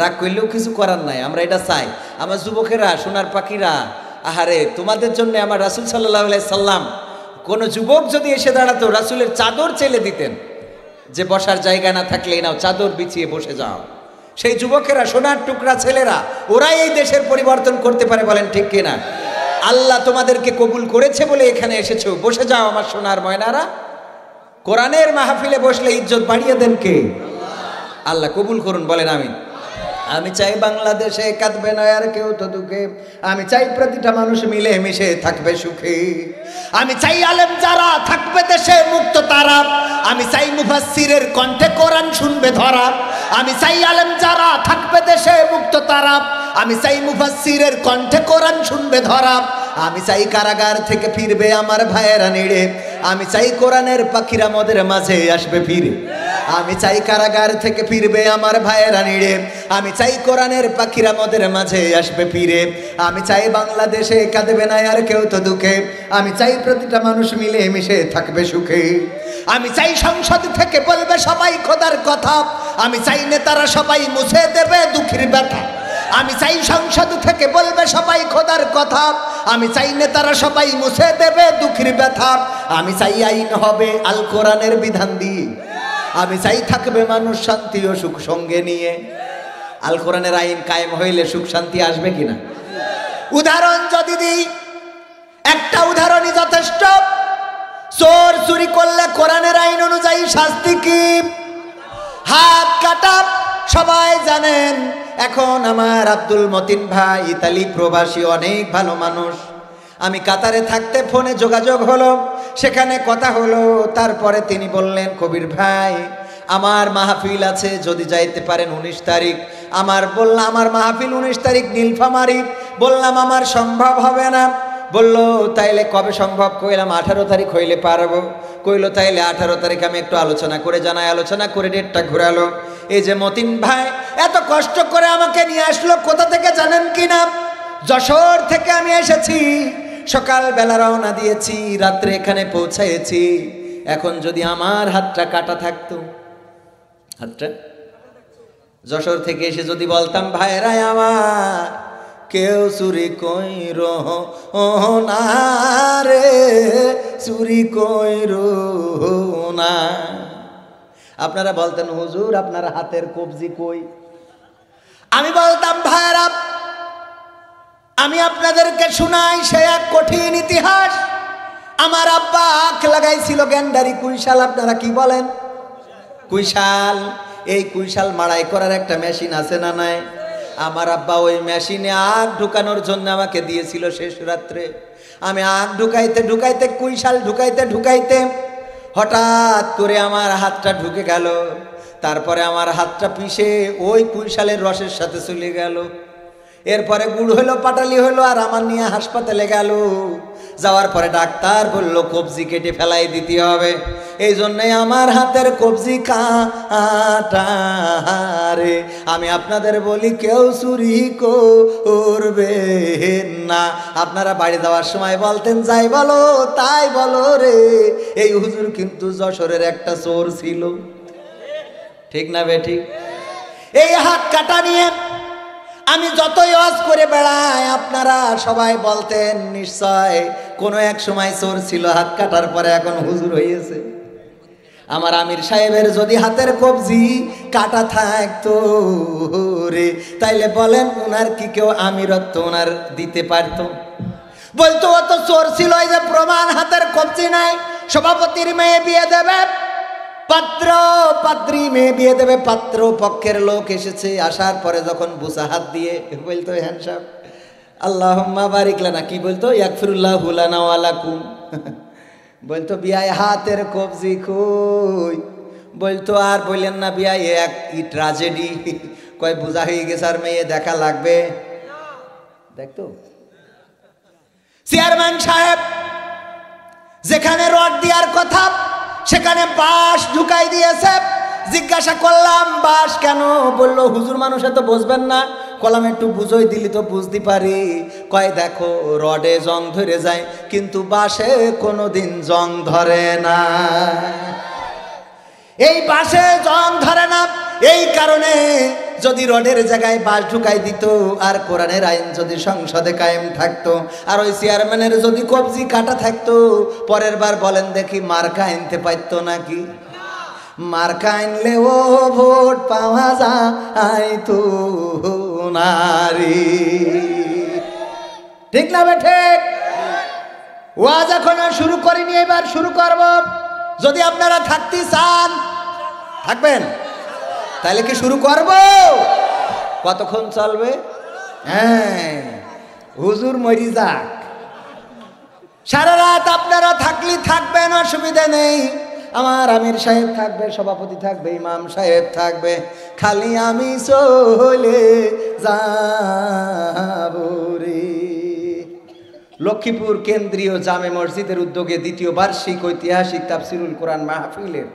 রাগ করলেও কিছু করার নাই, আমরা এটা চাই। আমার যুবকেরা, সোনার পাখিরা, আহারে তোমাদের জন্য আমার রাসূল সাল্লাল্লাহু আলাইহি সাল্লাম, কোন যুবক যদি এসে দাঁড়াতো রাসূলের চাদর চেলে দিতেন, যে বসার জায়গা না থাকলে নাও চাদর বিছিয়ে বসে যাও। সেই যুবকেরা, সোনার টুকরা ছেলেরা, ওরাই এই দেশের পরিবর্তন করতে পারে, বলেন ঠিক কিনা? আল্লাহ তোমাদেরকে কবুল করেছে বলে এখানে এসেছো, বসে যাও আমার সোনার ময়নারা। কোরআনের মাহফিলে বসলে ইজ্জত বাড়িয়ে দেন কে? আল্লাহ কবুল করুন, বলেন আমিন। আমি চাই বাংলাদেশে কাঁদবে না আর কেউ তো দুঃখে, আমি চাই প্রতিটা মানুষ মিলে মিশে থাকবে সুখে, আমি চাই আলেম যারা থাকবে দেশে মুক্ত তারা, আমি চাই মুফাসসিরের কণ্ঠে কোরআন শুনবে ধরা, আমি চাই আলেম যারা থাকবে দেশে মুক্ত তারা, আমি চাই মুফাসসিরের কণ্ঠে কোরআন শুনবে ধরা, আমি চাই কারাগার থেকে ফিরবে আমার ভাইয়েরা নিড়ে, আমি চাই কোরআনের পাখিরা মোদের মাঝে আসবে ফিরে, আমি চাই কারাগার থেকে ফিরবে আমার ভাইয়েরা নিড়ে, আমি চাই কোরআনের পাখিরা মোদের মাঝে আসবে ফিরে, আমি চাই বাংলাদেশে কাঁদবে না আর কেউ তো দুঃখে, আমি চাই প্রতিটা মানুষ মিলে মিশে থাকবে সুখে, আমি চাই সংসদ থেকে বলবে সবাই খোদার কথা, আমি চাই নেতারা সবাই মুছে দেবে দুঃখের ব্যথা, আমি চাই সংসদ থেকে বলবে সবাই খোদার কথা, আমি চাই নেতারা সবাই মুছে দেবে দুঃখের ব্যথা, আমি চাই আইন হবে আল কোরআনের বিধান দিয়ে, আমি চাই থাকবে মানুষ শান্তি ও সুখ সঙ্গে নিয়ে। আল কোরআনের আইন কায়েম হইলে সুখ শান্তি আসবে কিনা? উদাহরণ যদি দিই, একটা উদাহরণই যথেষ্ট। চোর চুরি করলে কোরআনের আইন অনুযায়ী শাস্তি কি? হাত কাটা। সবাই জানেন। এখন আমার আব্দুল মতিন ভাই ইতালি প্রবাসী, অনেক ভালো মানুষ। আমি কাতারে থাকতে ফোনে যোগাযোগ হলো, সেখানে কথা হলো। তারপরে তিনি বললেন, কবির ভাই আমার মাহফিল আছে, যদি যাইতে পারেন 19 তারিখ। বললাম আমার মাহফিল 19 তারিখ নীলফামারী। বললাম আমার সম্ভব হবে না। বললো তাইলে কবে সম্ভব? কইলাম 18 তারিখ হইলে পারবো। কইলো তাইলে 18 তারিখ আমি একটু আলোচনা করে জানাই। আলোচনা করে ডেটটা ঘুরালো। এই যে মতিন ভাই এত কষ্ট করে আমাকে নিয়ে আসলো, কোথা থেকে জানেন কিনা? যশোর থেকে আমি এসেছি, সকালবেলা রওনা দিয়েছি, রাত্রে এখানে পৌঁছেছি। এখন যদি আমার হাতটা কাটা থাকতো, হাতটা যশোর থেকে এসে যদি বলতাম ভাইরা আমার কেউ চুরি কইর না রে, চুরি কইর না, আপনারা বলতেন হুজুর আপনার হাতের কবজি কই? আমি বলতাম ভাইরা আমি আপনাদেরকে শুনাই সে এক কঠিন ইতিহাস। আমার আব্বা আখ লাগাইছিল গ্যান্ডারি কুইশাল। আপনারা কি বলেন? কুইশাল। এই কুইশাল মাড়াই করার একটা মেশিন আছে না নাই? আমার আব্বা ওই মেশিনে আখ ঢুকানোর জন্য আমাকে দিয়েছিল শেষ রাত্রে। আমি আখ ঢুকাইতে ঢুকাইতে কুইশাল ঢুকাইতে ঢুকাইতে হঠাৎ করে আমার হাতটা ঢুকে গেল। তারপরে আমার হাতটা পিষে ওই কুইশালের রসের সাথে চলে গেল। এরপরে গুড় হইলো, পাটালি হইলো, আর আমার নিয়ে হাসপাতালে গেল। যাওয়ার পরে ডাক্তার বললো কবজি কেটে ফেলাই দিতে হবে। এই জন্যই আমার হাতের কবজি কাটা রে। আমি আপনাদের বলি কেউ চুরি করবে না। আপনারা বাড়ি যাওয়ার সময় বলতেন যাই বলো তাই বলো রে, এই হুজুর কিন্তু যশোরের একটা চোর ছিল। ঠিক না বেঠিক? এই হাত কাটা নিয়ে আমি যতই ওয়াজ করে বেড়াই, আপনারা সবাই বলতেন নিশ্চয় কোনো এক সময় চোর ছিল, হাত কাটার পরে এখন হুজুর হয়েছে। আমার আমির সাহেবের যদি হাতের কবজি কাটা থাকতো রে, তাইলে বলেন ওনার কি কেউ আমিরত্ব ওনার দিতে পারতো? বলতো ও তো চোর ছিল, এই যে প্রমাণ হাতের কবজি নাই। সভাপতির মেয়ে বিয়ে দেবে, পাত্র পাত্রী মেয়ে বিয়ে দেবে, পাত্র পক্ষের লোক এসেছে। আসার পরে যখন বুসা হাত দিয়ে বলতো হ্যান্ডসাপ আল্লাহুম্মা বারিক লানা, কি বলতো? ইয়াগফিরুল্লাহু লানা ওয়া লাকুম। বলতো বিয়ায় হাতের কবজি কই? বলতো আর বললেন না বিয়ায় এক ট্র্যাজেডি। কয় বুঝা হয়ে গেছে আর মেয়ে দেখা লাগবে। দেখতো চেয়ারম্যান সাহেব যেখানে রড দেওয়ার কথা সেখানে বাঁশ ঢুকাই দিয়েছে। জিজ্ঞাসা করলাম বাঁশ কেন? বললো হুজুর মানুষে তো বুঝবেন না। কলাম একটু বুঝোই দিলি তো বুঝতে পারি। কয় দেখো রডে জং ধরে যায় কিন্তু বাঁশে কোনোদিন জং ধরে না। এই বাঁশে জং ধরে না, এই কারণে যদি রডের জায়গায় বাঁশ ঢুকাই দিত আর কোরআনের আইন যদি সংসদে কায়েম থাকতো আর ওই চেয়ারম্যানের যদি কবজি কাটা থাকতো, পরের বার বলেন দেখি মার্কা আনতে পারতো নাকি? মার্কা আনলে ও ভোট পাওয়া যায় তো নারী। ঠিক না ঠিক? ওয়াজ এখন শুরু করিনি, এবার শুরু করব। যদি আপনারা থাকতে চান থাকবেন, তাহলে কি শুরু করব? কতক্ষণ চলবে? হ্যাঁ, হুজুর মরি যাক, সারা রাত আপনারা থাকলে থাকবেন, অসুবিধা নেই। আমার আমির সাহেব থাকবে, সভাপতি থাকবে, ইমাম সাহেব থাকবে, খালি আমি চলে যাব রে। লক্ষ্মীপুর কেন্দ্রীয় জামে মসজিদের উদ্যোগে দ্বিতীয় বার্ষিক ঐতিহাসিক তাফসিরুল কোরআন মাহফিলের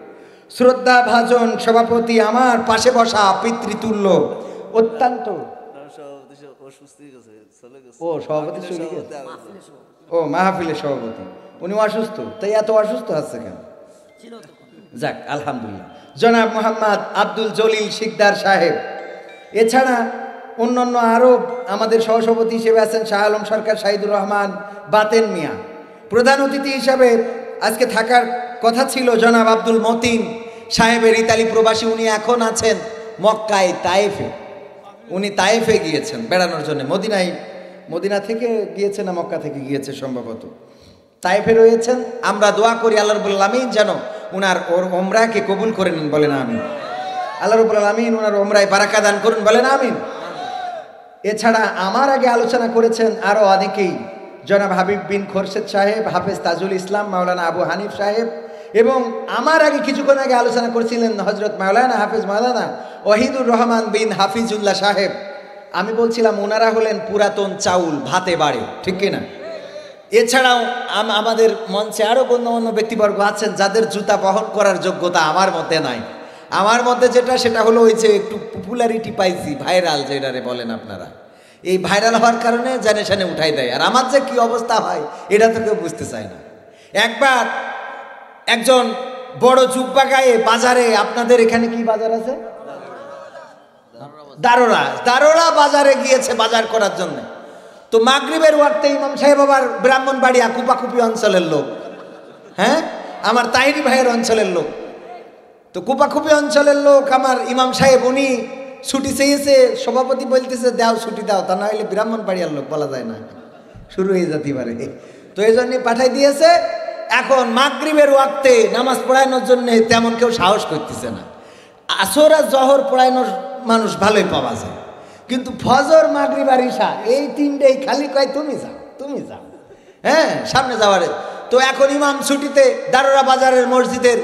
শ্রদ্ধা ভাজন সভাপতি আমার পাশে বসা পিতৃতুল্য অত্যন্ত ও সভাপতি চলে গেছে, ও মাহফিলের সভাপতি, উনি অসুস্থ, তাই এত অসুস্থ আছে কেন? যাক আলহামদুলিল্লাহ। জনাব মোহাম্মদ আব্দুল জলিল শিকদার সাহেব, এছাড়া অন্যান্য আরও আমাদের সহসভাপতি হিসেবে আছেন শাহ আলম সরকার, শাহিদুর রহমান, বাতেন মিয়া। প্রধান অতিথি হিসাবে আজকে থাকার কথা ছিল জনাব আব্দুল মতিন সাহেবের, ইতালি প্রবাসী, উনি এখন আছেন মক্কায় তায়েফে। উনি তায়েফে গিয়েছেন বেড়ানোর জন্য, মদিনা থেকে গিয়েছে না মক্কা থেকে গিয়েছে সম্ভবত, তায়েফে রয়েছেন। আমরা দোয়া করি আল্লাহ রাব্বুল আলামিন যেন উনার ওমরাকে কবুল করে নিন, বলেন আমিন। আল্লাহ রাব্বুল আলামিন উনার ওমরায় বারাকা দান করুন, বলেন আমিন। এছাড়া আমার আগে আলোচনা করেছেন আরও অনেকেই, জনাব হাবিব বিন খোরশেদ সাহেব, হাফেজ তাজুল ইসলাম, মাওলানা আবু হানিফ সাহেব, এবং আমার আগে কিছুক্ষণ আগে আলোচনা করেছিলেন হজরত মাওলানা হাফেজ মাওলানা ওয়াহিদুর রহমান বিন হাফিজুল্লাহ সাহেব। আমি বলছিলাম ওনারা হলেন পুরাতন চাউল ভাতে বাড়ে, ঠিক কিনা? এছাড়াও আমাদের মঞ্চে আরও গণ্যমান্য ব্যক্তিবর্গ আছেন যাদের জুতা বহন করার যোগ্যতা আমার মধ্যে নাই। আমার মধ্যে সেটা হলো ওই যে একটু পপুলারিটি পাইছি, ভাইরাল যেটারে বলেন আপনারা, এই ভাইরাল হওয়ার কারণে জানে শানে উঠাই দেয়। আর আমার যে কি অবস্থা হয় এটা তো কেউ বুঝতে চায় না। একবার একজন বড় জুব্বা গায়ে বাজারে, আপনাদের এখানে কি বাজার আছে? দারোরা বাজারে গিয়েছে বাজার করার জন্য। তো মাগরিবের ওয়াক্তে ইমাম সাহেব আবার ব্রাহ্মণবাড়িয়া কুপাকুপি অঞ্চলের লোক, হ্যাঁ আমার তাহিরি ভাইয়ের অঞ্চলের লোক। তো কুপাকুপি অঞ্চলের লোক আমার ইমাম সাহেব, উনি ছুটি চেয়েছে, সভাপতি বলতেছে দাও ছুটি দাও, তা না হলে ব্রাহ্মণবাড়িয়ার লোক বলা যায় না, শুরু হয়ে যেতে পারে। তো এই জন্যে পাঠাই দিয়েছে। এখন মাগরিবের ওয়াক্তে নামাজ পড়ানোর জন্য তেমন কেউ সাহস করতেছে না। আসর আর জহর পড়ানোর মানুষ ভালোই পাওয়া যায়, কিন্তু ফজর মাগরিব আর ইশা এই তিনটেই খালি কয় তুমি যাও, হ্যাঁ সামনে যাওয়ারে। তো এখন ইমাম ছুটিতে দারোরা বাজারের মসজিদের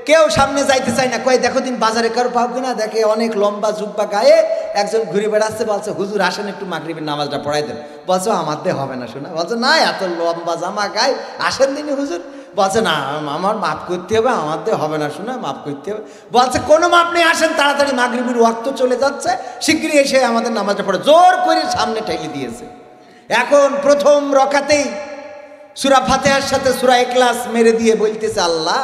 কেউ সামনে যাইতে চায় না, কয় দেখো দিন বাজারে কারো পাও কিনা। দেখে অনেক লম্বা জুব্বা গায়ে একজন ঘুরে বেড়াচ্ছে, বলছে হুজুর আসেন একটু মাগরিবের নামাজটা পড়াই দেন। বলছে আমার দিয়ে হবে না শোনা, বলছে না এত লম্বা জামা গায়ে আসেন দিনই হুজুর। বলছে না আমার মাফ করতে হবে, আমার দিয়ে হবে না শোনা, মাফ করতে হবে। বলছে কোনো মাপ নেই, আসেন তাড়াতাড়ি, মাগরিবের ওয়াক্ত চলে যাচ্ছে, শিগগিরই এসে আমাদের নামাজটা পড়ে। জোর করে সামনে ঠেলে দিয়েছে। এখন প্রথম রকাতেই সূরা ফাতিহার সাথে সূরা ইখলাস মেরে দিয়ে বলতেছে আল্লাহ,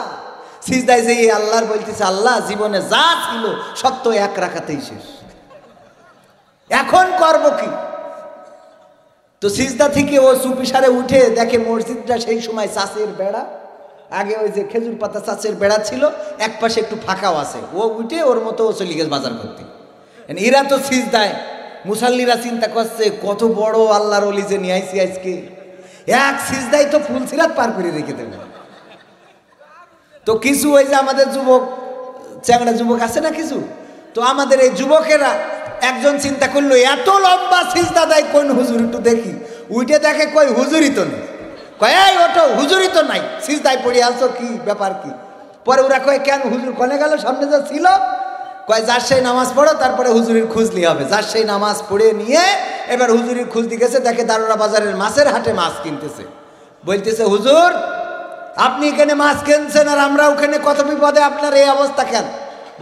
সিজদায় যেয়ে আল্লাহর বলতেছে আল্লাহ জীবনে যা ছিল সব তো এক রাকাতেই শেষ, এখন করব কি? তো সিজদা থেকে ও চুপিসারে উঠে দেখে মসজিদটা সেই সময় চাষের বেড়া, আগে ওই যে খেজুর পাতা চাষের বেড়া ছিল, এক পাশে একটু ফাঁকাও আছে। ও উঠে ওর মতো ও চলে গেছে বাজার করতে। এরা তো সিজদায়, মুসাল্লিরা চিন্তা করছে কত বড় আল্লাহর ওলি যে নিয়ে আইছি আজকে, এক সিজদায় তো ফুলসিরাত পার করে রেখে দেবে। তো কিছু ওই যে আমাদের যুবক চ্যাংড়া যুবক আছে না কিছু, তো আমাদের এই যুবকেরা একজন চিন্তা করলো এত লম্বা সিজদা দেয় কোন হুজুর, একটু দেখি। উইটে দেখে কই হুজুরই তো নেই, কয় এই ওঠো হুজুরই তো নাই, সিজদায় পড়ে আসো, কি ব্যাপার কি? পরে ওরা কয় কেন হুজুর কনে গেল? সামনে যা ছিল, কয় যার সেই নামাজ পড়ো তারপরে হুজুরির খুঁজলি হবে। যার সেই নামাজ পড়ে নিয়ে এবার হুজুরির খুঁজ দিয়েছে, দেখে দারোরা বাজারের মাছের হাটে মাছ কিনতেছে। বলতেছে হুজুর আপনি এখানে মাছ কিনছেন আর আমরা ওখানে কত বিপদে, আপনার এই অবস্থা কেন?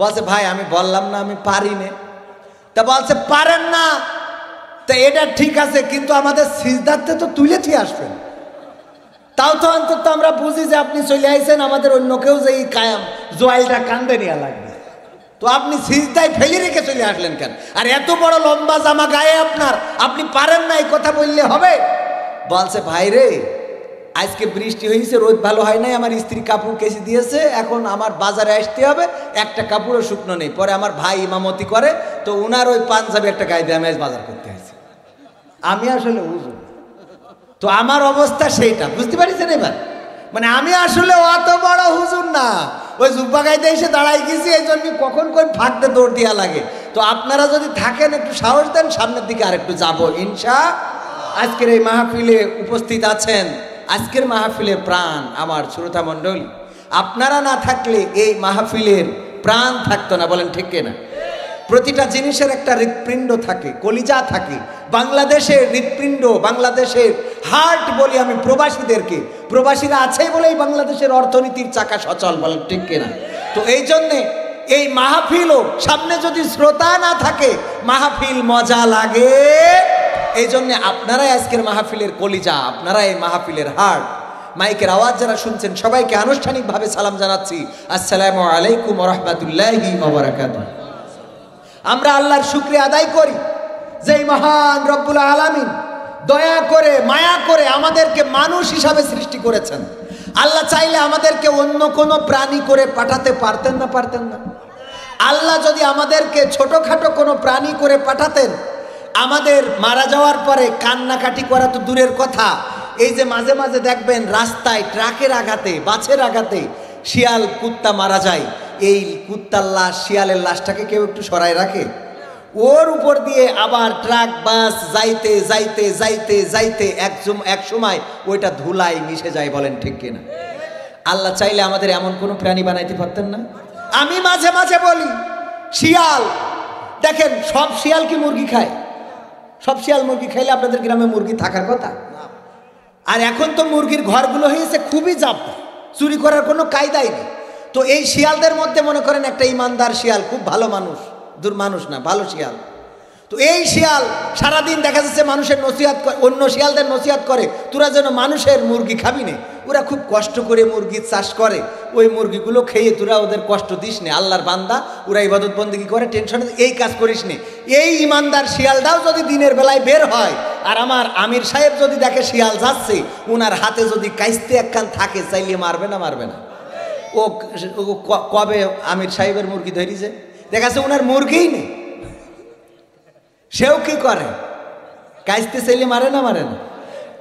বলছে ভাই আমি বললাম না আমি পারি না। তা বলছে পারেন না, তা এটা ঠিক আছে, কিন্তু আমাদের সিজদাতে তো তুলে দিয়ে আসবেন, তাও তো অন্তত আমরা বুঝি যে আপনি চলে আইছেন, আমাদের অন্য কেউ যে এই কায়াম জোয়াইলটা কান্দে নেওয়া লাগবে, তো আপনি সিজদায় ফেলে রেখে চলে আসলেন কেন? আর এত বড় লম্বা জামা গায়ে আপনার, আপনি পারেন না এই কথা বললে হবে? বলছে ভাই রে আজকে বৃষ্টি হয়েছে, রোদ ভালো হয় নাই, আমার স্ত্রী কাপড় কেচে দিয়েছে, এখন আমার বাজারে আসতে হবে, একটা কাপড়ও শুকনো নেই। পরে আমার ভাই ইমামতি করে, তো উনার ওই পাঞ্জাবি একটা গায়ে দিয়ে আমি আজ বাজার করতে আসছি। আমি আসলে হুজুর, তো আমার অবস্থা সেইটা বুঝতে পারছেন এবার? মানে আমি আসলে অত বড় হুজুর না, ওই জুব্বা গাইতে এসে দাঁড়াই গেছি, এই জন্য কখন কোন ফাঁকতে দৌড় দেওয়া লাগে। তো আপনারা যদি থাকেন একটু সাহস দেন, সামনের দিকে আরেকটু যাব ইনশাআল্লাহ। আজকের এই মাহফিলে উপস্থিত আছেন, আজকের মাহফিলের প্রাণ আমার শ্রোতা মণ্ডলী। আপনারা না থাকলে এই মাহফিলের প্রাণ থাকতো না, বলেন ঠিক কিনা? প্রতিটা জিনিসের একটা হৃৎপিণ্ড থাকে, কলিজা থাকে। বাংলাদেশের হৃৎপিণ্ড, বাংলাদেশের হার্ট বলি আমি প্রবাসীদেরকে, প্রবাসীরা আছেই বলেই বাংলাদেশের অর্থনীতির চাকা সচল, বলেন ঠিক কিনা? তো এই জন্যে এই মাহফিলও সামনে যদি শ্রোতা না থাকে মাহফিল মজা লাগে। এই জন্যে আপনারাই আজকের মাহফিলের কলিজা, আপনারাই এই মাহফিলের হার্ট। মাইকের আওয়াজ যারা শুনছেন সবাইকে আনুষ্ঠানিকভাবে সালাম জানাচ্ছি, আসসালামু আলাইকুম ওয়া রাহমাতুল্লাহি ওয়া বারাকাতুহু। আমরা আল্লাহর শুকরিয়া আদায় করি যে মহান রব্বুল আলামিন দয়া করে মায়া করে আমাদেরকে মানুষ হিসাবে সৃষ্টি করেছেন। আল্লাহ চাইলে আমাদেরকে অন্য কোনো প্রাণী করে পাঠাতে পারতেন না? পারতেন না? আল্লাহ যদি আমাদেরকে ছোটখাটো কোনো প্রাণী করে পাঠাতেন, আমাদের মারা যাওয়ার পরে কান্নাকাটি করা তো দূরের কথা, এই যে মাঝে মাঝে দেখবেন রাস্তায় ট্রাকের আঘাতে, বাসের আঘাতে শিয়াল কুত্তা মারা যায়, এই কুত্তার লাশ, শিয়ালের লাশটাকে কেউ একটু সরায় রাখে? ওর উপর দিয়ে আবার ট্রাক বাস যাইতে যাইতে যাইতে যাইতে এক সময় ওইটা ধুলায় মিশে যায়, বলেন ঠিক কিনা? আল্লাহ চাইলে আমাদের এমন কোনো প্রাণী বানাইতে পারতেন না? আমি মাঝে মাঝে বলি শিয়াল, দেখেন সব শিয়াল কি মুরগি খায়? সব শিয়াল মুরগি খাইলে আপনাদের গ্রামে মুরগি থাকার কথা। আর এখন তো মুরগির ঘরগুলো হয়েছে খুবই জাপ, চুরি করার কোনো কায়দাই নেই। তো এই শিয়ালদের মধ্যে মনে করেন একটা ইমানদার শিয়াল, খুব ভালো মানুষ, দুর্মানুষ না, ভালো শিয়াল। তো এই শিয়াল সারাদিন দেখা যাচ্ছে মানুষের নসিহত করে, অন্য শিয়ালদের নসিহত করে, তোরা যেন মানুষের মুরগি খাবি না। ওরা খুব কষ্ট করে মুরগি চাষ করে, ওই মুরগিগুলো খেয়ে তোরা ওদের কষ্ট দিস নে, আল্লাহর বান্দা, ওরা ইবাদত বন্দেগী করে, টেনশন, এই কাজ করিস নে। এই ইমানদার শিয়ালটাও যদি দিনের বেলায় বের হয়, আর আমার আমির সাহেব যদি দেখে শিয়াল যাচ্ছে, ওনার হাতে যদি কাইস্তে একখান থাকে, চাইলে মারবে না? মারবে না? ও কবে আমির সাহেবের মুরগি ধরিছে, দেখাচ্ছে ওনার মুরগিই নেই, সেও কি করে, কাইস্তে চাইলে মারে না? মারে না?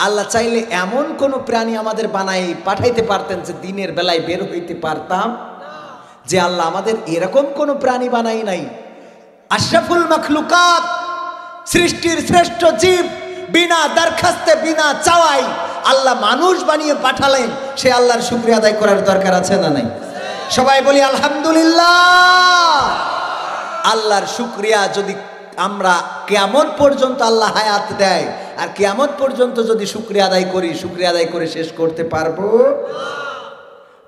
আল্লাহ চাইলে এমন কোন প্রাণী আমাদের বানাই পাঠাইতে পারতেন যে দিনের বেলায় বের হইতে পারতাম? যে আল্লাহ আমাদের এরকম কোন প্রাণী বানাই নাই। আশরাফুল মাখলুকাত, সৃষ্টির শ্রেষ্ঠ জীব, বিনা দরখাস্তে বিনা চাওয়াই আল্লাহ মানুষ বানিয়ে পাঠালেন। সে আল্লাহর শুকরিয়া আদায় করার দরকার আছে না নাই? সবাই বলি আলহামদুলিল্লাহ। আল্লাহর শুকরিয়া যদি আমরা কিয়ামত পর্যন্ত আল্লাহ হায়াত দেয়, আর কিয়ামত পর্যন্ত যদি শুকরিয়া আদায় করি, শুকরিয়া আদায় করে শেষ করতে পারবো?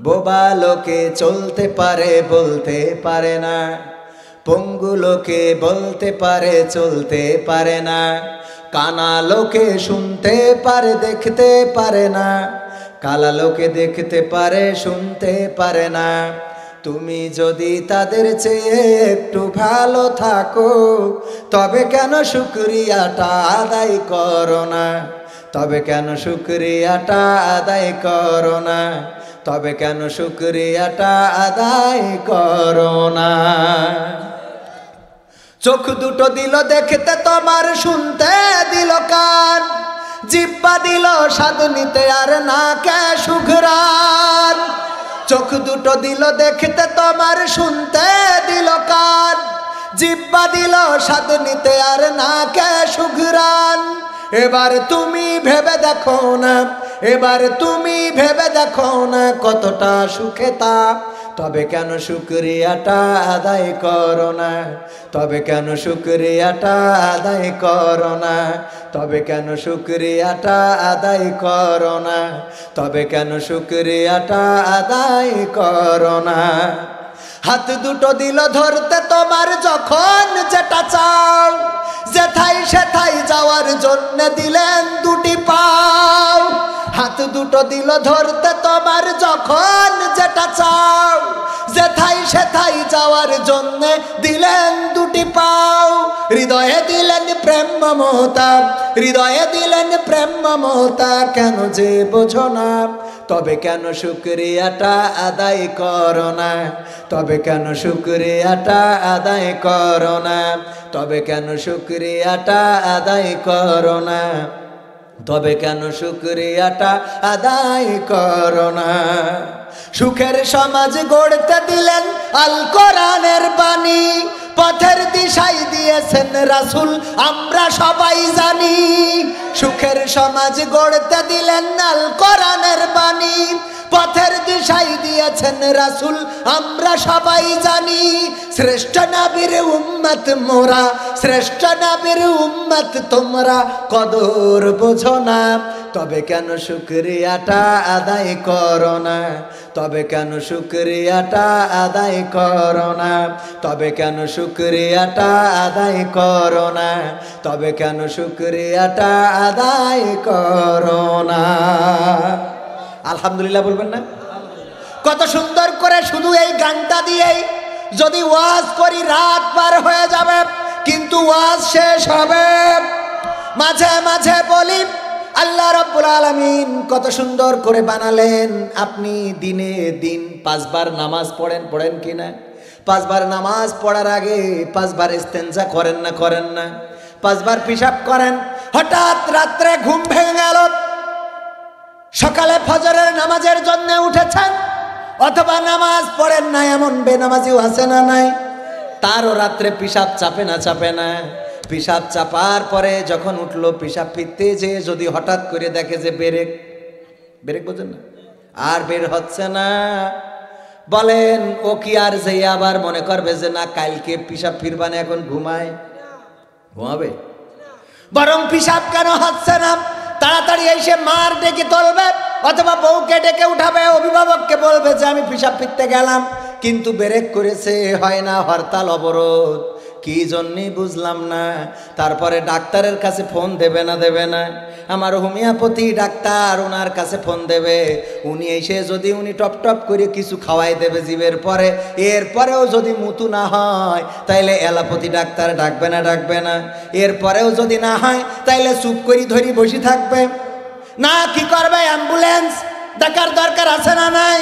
বোবা লোকে চলতে পারে বলতে পারে না, পঙ্গু লোকে বলতে পারে চলতে পারে না, কানা লোকে শুনতে পারে দেখতে পারে না, কালা লোকে দেখতে পারে শুনতে পারে না। তুমি যদি তাদের চেয়ে একটু ভালো থাকো, তবে কেন শুকরিয়াটা আদায় করো না? তবে কেন শুকরিয়াটা আদায় করো না? তবে কেন শুকরিয়াটা আদায় করো না? চোখ দুটো দিল দেখতে তোমার, শুনতে দিল কান, জিহ্বা দিল স্বাদ নিতে আর নাকে সুঘ্রাণ। চোখ দুটো দিল দেখতে তোমার, শুনতে দিল কান, জিহ্বা দিল স্বাদ নিতে আর নাকে সুঘ্রাণ। এবার তুমি ভেবে দেখো না, এবার তুমি ভেবে দেখো না কতটা সুখে তা। তবে কেন শুকরিয়াটা আদায় করো না? তবে কেন শুকরিয়াটা আদায় করো না? তবে কেন শুকরিয়াটা আদায় করো না? তবে কেন শুকরিয়াটা আদায় করো না? হাত দুটো দিল ধরতে তোমার, যখন যেটা চাও, যেথায় সেথায় যাওয়ার জন্য দিলেন দুটি পাও। হাত দুটো দিল ধরতে তোমার, যখন যেটা চাও, যেথায় সেথায় যাওয়ার জন্য দিলেন দুটি পাও। হৃদয়ে দিলেন প্রেম মমতা, হৃদয়ে দিলেন প্রেম মমতা, কেন যে বোঝো না? তবে কেন শুকরিয়াটা আদায় করো না? তবে কেন শুকরিয়াটা আদায় করো না? তবে কেন শুকরিয়াটা আদায় করো না? তবে কেন শুকরিয়াটা আদায় করো না? সুখের সমাজ গড়তে দিলেন আল কোরআনের বাণী, পথের দিশাই দিয়েছেন রাসূল আমরা সবাই জানি, সুখের সমাজ গড়তে দিলেন আল কোরআনের বাণী। পথের দিশাই দিয়েছেন রাসূল আমরা সবাই জানি, শ্রেষ্ঠ নবীর উম্মত মোরা, শ্রেষ্ঠ নবীর উম্মত তোমরা, কদর বোঝো না তবে কেন শুকরিয়াটা আদায় করো না, তবে কেন শুকরিয়াটা আদায় করো না, তবে কেন শুকরিয়াটা আদায় করো না, তবে কেন শুকরিয়াটা আদায় করো না। আলহামদুলিল্লাহ বলবেন না? কত সুন্দর করে শুধু এই গানটা দিয়েই যদি ওয়াজ করি রাত পার হয়ে যাবে, কিন্তু ওয়াজ শেষ হবে। মাঝে মাঝে বলি আল্লাহ রাব্বুল আলামিন কত সুন্দর করে বানালেন। আপনি দিনে দিন 5 বার নামাজ পড়েন, পড়েন কিনা? 5 বার নামাজ পড়ার আগে 5 বার ইস্তেনজা করেন না, করেন না? 5 বার পেশাব করেন। হঠাৎ রাত্রে ঘুম ভেঙে গেল, সকালে ফজরের নামাজের জন্য উঠেছেন, অথবা নামাজ পড়েন না এমন বেনামাজিও আছে না নাই? তারও রাত্রে পেশাব চাপে না, চাপে না? পেশাব চাপার পরে যখন উঠলো পেশাব ফিরতে যে যদি হঠাৎ করে দেখে যে ব্রেক, ব্রেক বোঝেন না, আর বের হচ্ছে না, বলেন ও কি আর যে আবার মনে করবে যে না কালকে পেশাব ফিরবানে, এখন ঘুমায়? ঘুমাবে? বরং পেশাব কেন হচ্ছে না তাড়াতাড়ি এসে মার ডেকে তুলবে, অথবা বউকে ডেকে উঠাবে, অভিভাবককে বলবে যে আমি পেশাব ফিরতে গেলাম, কিন্তু ব্রেক করেছে, হয় না, হরতাল অবরোধ, কি জন্যই বুঝলাম না। তারপরে ডাক্তারের কাছে ফোন দেবে না, দেবে না? আমার হোমিওপ্যাথি ডাক্তার, ওনার কাছে ফোন দেবে, উনি এসে যদি উনি টপ টপ করে কিছু খাওয়াই দেবে জিভের পরে, এরপরেও যদি মুতু না হয় তাইলে অ্যালোপ্যাথি ডাক্তার ডাকবে না, ডাকবে না? এরপরেও যদি না হয় তাইলে চুপ করে ধরি বসে থাকবে না? কি করবে? অ্যাম্বুলেন্স ডাকার দরকার আছে না নাই?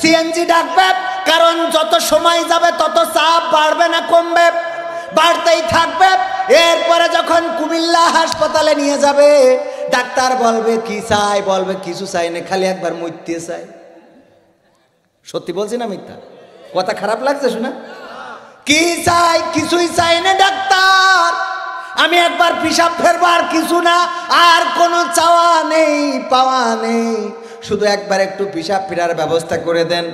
সিএনজি ডাকবে, কারণ যত সময় যাবে তত চাপ বাড়বে না কমবে? বাড়তেই থাকবে। এরপরে যখন কুমিল্লা হাসপাতালে নিয়ে যাবে, ডাক্তার বলবে কি চাই? বলবে কিছু চাই না, খালি একবার মরতে চাই। সত্যি বলছি না মিথ্যা? কথা খারাপ লাগছে শোনা? কি চাই? কিছুই চাই না ডাক্তার, আমি একবার পেশাব ফেরবার, কিছু না, আর কোনো চাওয়া নেই, পাওয়া নেই, শুধু একবার একটু পেশাব ফেরার ব্যবস্থা করে দেন।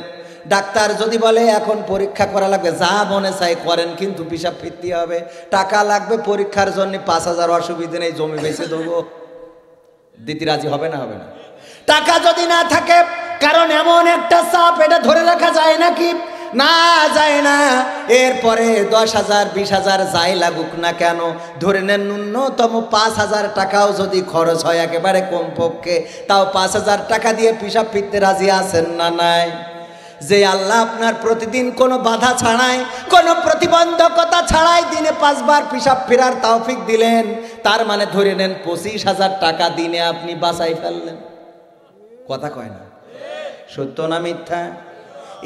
ডাক্তার যদি বলে এখন পরীক্ষা করা লাগবে, যা মনে চাই করেন, কিন্তু পেশাব ফিরতে হবে, টাকা লাগবে পরীক্ষার জন্য 5,000, অসুবিধে নেই, জমি বেঁচে দেবো, দিতে রাজি হবে না? হবে না? টাকা যদি না থাকে, কারণ এমন একটা চাপ, এটা ধরে রাখা যায় নাকি? না, যায় না। এরপরে 10,000, 20,000 যাই লাগুক না কেন, ধরে নেন ন্যূনতম 5,000 টাকাও যদি খরচ হয় একেবারে কমপক্ষে, তাও 5,000 টাকা দিয়ে পেশাব ফিরতে রাজি আছেন না নাই? যে আল্লাহ আপনার প্রতিদিন কোনো বাধা ছাড়াই, কোনো প্রতিবন্ধকতা ছাড়াই দিনে 5 বার পেশাব ফেরার তৌফিক দিলেন, তার মানে ধরে নেন 25,000 টাকা দিনে আপনি বাঁচাই ফেললেন। কথা কয় না? সত্য না মিথ্যা?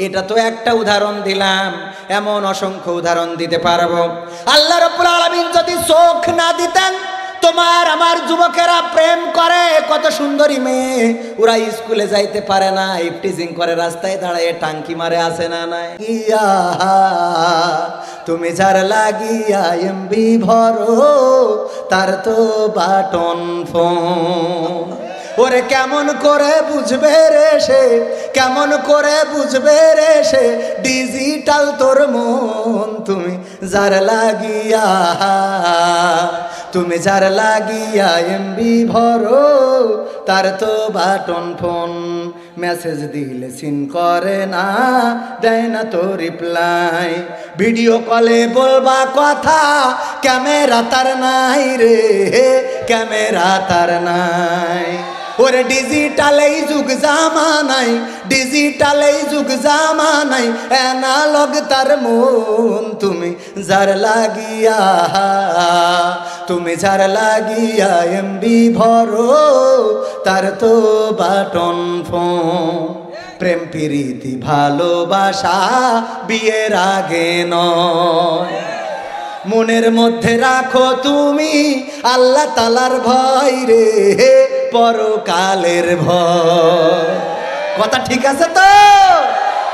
এটা তো একটা উদাহরণ দিলাম, এমন অসংখ্য উদাহরণ দিতে পারবো। আল্লাহ রাব্বুল আলামিন যদি চোখ না দিতেন, তোমার আমার যুবকেরা প্রেম করে, কত সুন্দরী মেয়ে, ওরা স্কুলে যাইতে পারে না, ইফটিজিং করে, রাস্তায় দাঁড়ায় টাঙ্কি মারে, আছে না নাই? ইয়া তুমি যার লাগিয়া এমবি ভরো, তার তো বাটন ফোন। ওরে কেমন করে বুঝবে রে সে, কেমন করে বুঝবে রে সে, ডিজিটাল তোর মন, তুমি যার লাগিয়া, তুমি যার লাগিয়া এমবি ভরো, তার তো বাটন ফোন। মেসেজ দিলে সিন করে না, দেয় না তো রিপ্লাই, ভিডিও কলে বলবা কথা, ক্যামেরা তার নাই রে, ক্যামেরা তার নাই। ওরে ডিজিটাল এই যুগ জামানাই, ডিজিটাল এই যুগ জামানাই, অ্যানালগ তার মন, তুমি যার লাগিয়া, তুমি যার লাগিয়া এমবি ভরো, তার তো বাটন ফোন। প্রেম প্রীতি ভালোবাসা বিয়ের আগে নয়, মনের মধ্যে রাখো তুমি আল্লাহ তাআলার ভয় রে, পরকালের ভয়। কথা ঠিক আছে তো?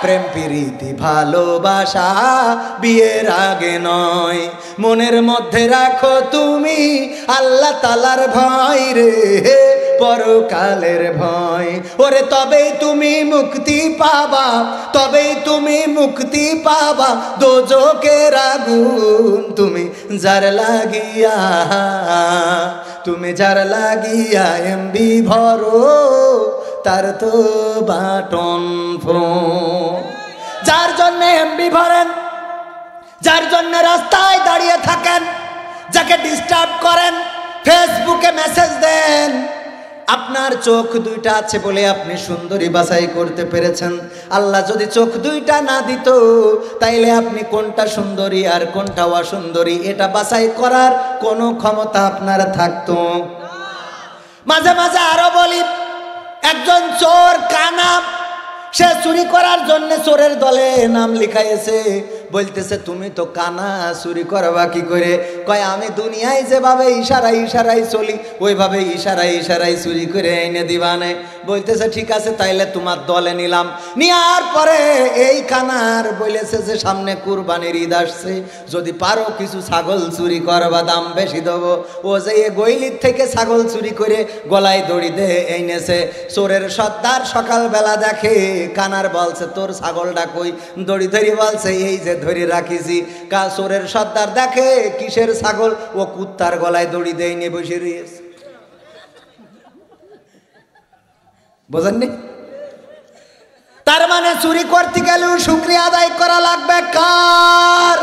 প্রেম প্রীতি ভালোবাসা বিয়ের আগে নয়, মনের মধ্যে রাখো তুমি আল্লাহ তাআলার ভয় রে, পরকালের ভয়। ওরে তবেই তুমি মুক্তি পাবা, তবেই তুমি মুক্তি পাবা দোজখের আগুন তুমি যার লাগিয়া, তুমি যার লাগিয়া এমবি ভরো তার তো বাটন ফোন। যার জন্য এমবি ভরেন, যার জন্য রাস্তায় দাঁড়িয়ে থাকেন, যাকে ডিস্টার্ব করেন, ফেসবুকে মেসেজ দেন, আপনার চোখ দুইটা আছে বলে আপনি সুন্দরী বাছাই করতে পেরেছেন। আল্লাহ যদি চোখ দুইটা না দিত তাইলে আপনি কোনটা সুন্দরী আর কোনটা অসুন্দরী এটা বাছাই করার কোনো ক্ষমতা আপনার থাকতো? মাঝে মাঝে আরো বলি, একজন চোর কানা, সে চুরি করার জন্য চোরের দলে নাম লিখাইছে। বলতেছে তুমি তো কানা, চুরি করবা কি করে? কয় আমি দুনিয়ায় যেভাবে ইশারায় ইশারায় চলি ওইভাবে ইশারায় ইশারায় চুরি করে এনে দিবানে। বলতেছে ঠিক আছে তাইলে তোমার দলে নিলাম। নেওয়ার পরে এই কানার বলেছে যে সামনে কুরবানির ঈদ আসছে, যদি পারো কিছু ছাগল চুরি করবা, দাম বেশি দেবো। ও যে গইলির থেকে ছাগল চুরি করে গলায় দড়ি দিয়ে এনেছে। চোরের সর্দার সকালবেলা দেখে কানার বলছে তোর ছাগলটা কই? দড়ি ধরি বলছে এই যে ধরে রাখিছি। চোরের সর্দার দেখে কিসের ছাগল? ও কুত্তার গলায় দড়ি দেয় নিয়ে বসে রয়েছে। বোঝেননি? তার মানে চুরি করতে গেলেও শুকরিয়া আদায় করা লাগবে কার?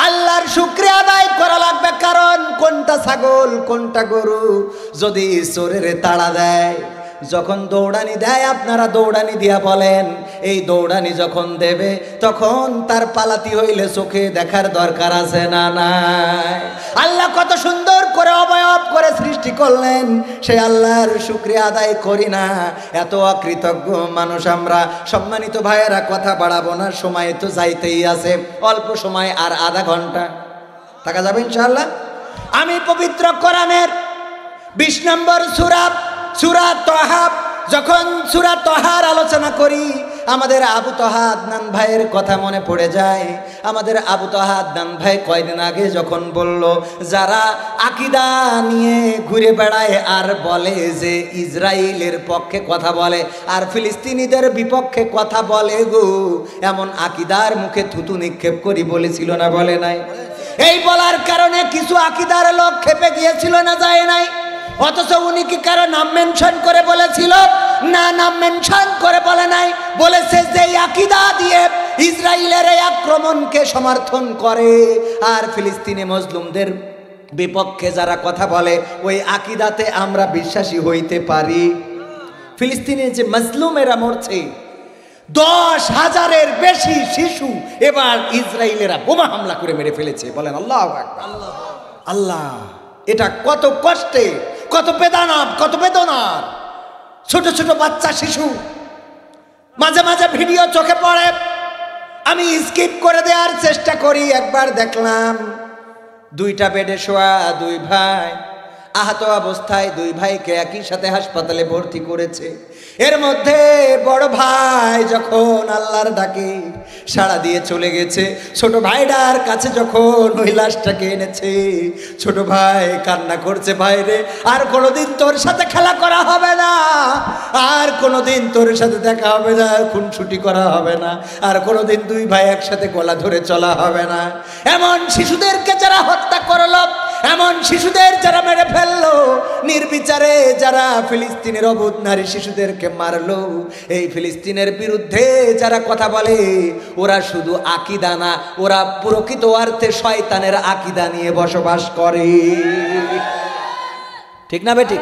আল্লাহর শুকরিয়া আদায় করা লাগবে। কারণ কোনটা ছাগল কোনটা গরু যদি চোরের তাড়া দেয়, যখন দৌড়ানি দেয়, আপনারা দৌড়ানি দিয়া বলেন, এই দৌড়ানি যখন দেবে তখন তার পালাতি হইলে চোখে দেখার দরকার আছে না নাই? আল্লাহ কত সুন্দর করে অবয়ব করে সৃষ্টি করলেন, সে আল্লাহর শুকরিয়া আদায় করি না। এত অকৃতজ্ঞ মানুষ আমরা। সম্মানিত ভাইয়েরা, কথা বাড়াবো না, সময় তো যাইতেই আছে, অল্প সময় আর আধা ঘন্টা থাকা যাবে ইনশাআল্লাহ। আমি পবিত্র কোরআনের 20 নম্বর সূরা তাহা, যখন সূরা তাহার আলোচনা করি আমাদের আবু তাহা আদনান ভাইয়ের কথা মনে পড়ে যায়। আমাদের আবু তাহা আদনান ভাই কয়দিন আগে যখন বলল, যারা আকীদা নিয়ে ঘুরে বেড়ায় আর বলে যে ইসরায়েলের পক্ষে কথা বলে আর ফিলিস্তিনিদের বিপক্ষে কথা বলে গো, এমন আকীদার মুখে থুতু নিক্ষেপ করি বলেছিল না বলে নাই? এই বলার কারণে কিছু আকীদার লোক খেপে গিয়েছিল না যায় নাই? অথচ উনি কি কারো নাম মেনশন করে বলেছিল? না, নাম মেনশন করে বলে নাই। বলেছে যে আকীদা দিয়ে ইসরায়েলের এই আক্রমণকে সমর্থন করে আর ফিলিস্তিনি মজলুমদের বিপক্ষে যারা কথা বলে ওই আকীদাতে আমরা বিশ্বাসী হইতে পারি। ফিলিস্তিনের যে মজলুমেরা মরছে, 10,000-এর বেশি শিশু এবার ইসরায়েলেরা বোমা হামলা করে মেরে ফেলেছে। বলেন আল্লাহু আকবার। আল্লাহ, এটা কত কষ্টে, কত বেদনার। ছোট ছোট বাচ্চা শিশু। মাঝে মাঝে ভিডিও চোখে পড়ে, আমি স্কিপ করে দেওয়ার চেষ্টা করি। একবার দেখলাম 2টা বেডে শোয়া 2 ভাই, আহত অবস্থায় 2 ভাইকে একই সাথে হাসপাতালে ভর্তি করেছে। এর মধ্যে বড় ভাই যখন আল্লাহর ডাকে সাড়া দিয়ে চলে গেছে, ছোট ভাইটার কাছে যখন ওই লাশটাকে এনেছে, ছোট ভাই কান্না করছে, ভাইরে আর কোনোদিন তোর সাথে খেলা করা হবে না, আর কোনোদিন তোর সাথে দেখা হবে না, খুনসুটি করা হবে না, আর কোনোদিন 2 ভাই একসাথে গলা ধরে চলা হবে না। এমন শিশুদেরকে যারা হত্যা করলো, এমন শিশুদের যারা মেরে ফেললো, নির্বিচারে যারা ফিলিস্তিনের অবুধ নারী শিশুদেরকে মারলো, এই ফিলিস্তিনের বিরুদ্ধে যারা কথা বলে, ওরা শুধু আকীদা না, ওরা প্রকৃত অর্থে শয়তানের আকীদা নিয়ে বসবাস করে। ঠিক না বেঠিক?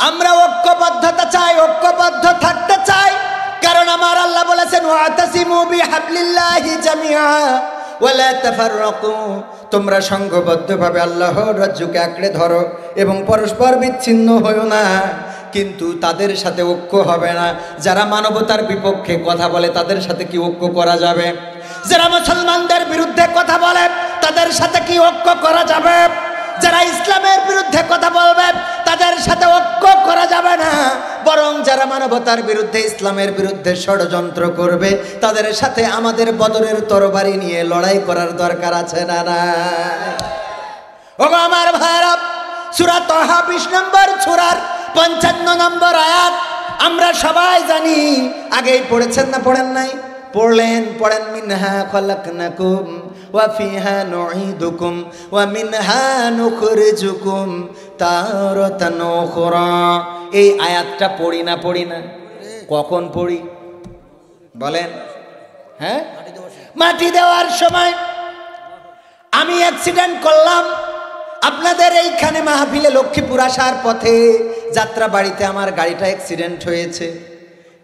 আমরা ঐক্যবদ্ধতা চাই, ঐক্যবদ্ধ থাকতে চাই, কারণ আমার আল্লাহ বলেছেন ওয়াতাসিমু বিহাবলিল্লাহি জামিআ ওয়ালা তাফাররাকু, তোমরা সংঘবদ্ধভাবে আল্লাহর রাজ্যকে আঁকড়ে ধরো এবং পরস্পর বিচ্ছিন্ন হয়ো না। কিন্তু তাদের সাথে ঐক্য হবে না। যারা মানবতার বিপক্ষে কথা বলে তাদের সাথে কি ঐক্য করা যাবে? যারা মুসলমানদের বিরুদ্ধে কথা বলে তাদের সাথে কি ঐক্য করা যাবে? যারা ইসলামের বিরুদ্ধে কথা বলবে তাদের সাথে ঐক্য করা যাবে না। বরং যারা মানবতার বিরুদ্ধে, ইসলামের বিরুদ্ধে ষড়যন্ত্র করবে তাদের সাথে আমাদের বদরের তরবারি নিয়ে লড়াই করার দরকার আছে না? না ও আমার ভাইরা, সূরা তাহা 20 নম্বর সূরার 55 নম্বর আয়াত আমরা সবাই জানি। আগেই পড়েছেন না পড়েন নাই? পড়েন। মিনহা খলাকনাকুম ওয়া ফিহা নুঈদুকুম ওয়া মিনহা নুখরিজুকুম তারাতান উখরা। এই আয়াতটা পড়ি না? কখন পড়ি বলেন? হ্যাঁ, মাটি দেওয়ার সময়। আমি অ্যাক্সিডেন্ট করলাম আপনাদের এইখানে মাহফিলে লক্ষ্মীপুর আসার পথে যাত্রা বাড়িতে আমার গাড়িটা অ্যাক্সিডেন্ট হয়েছে।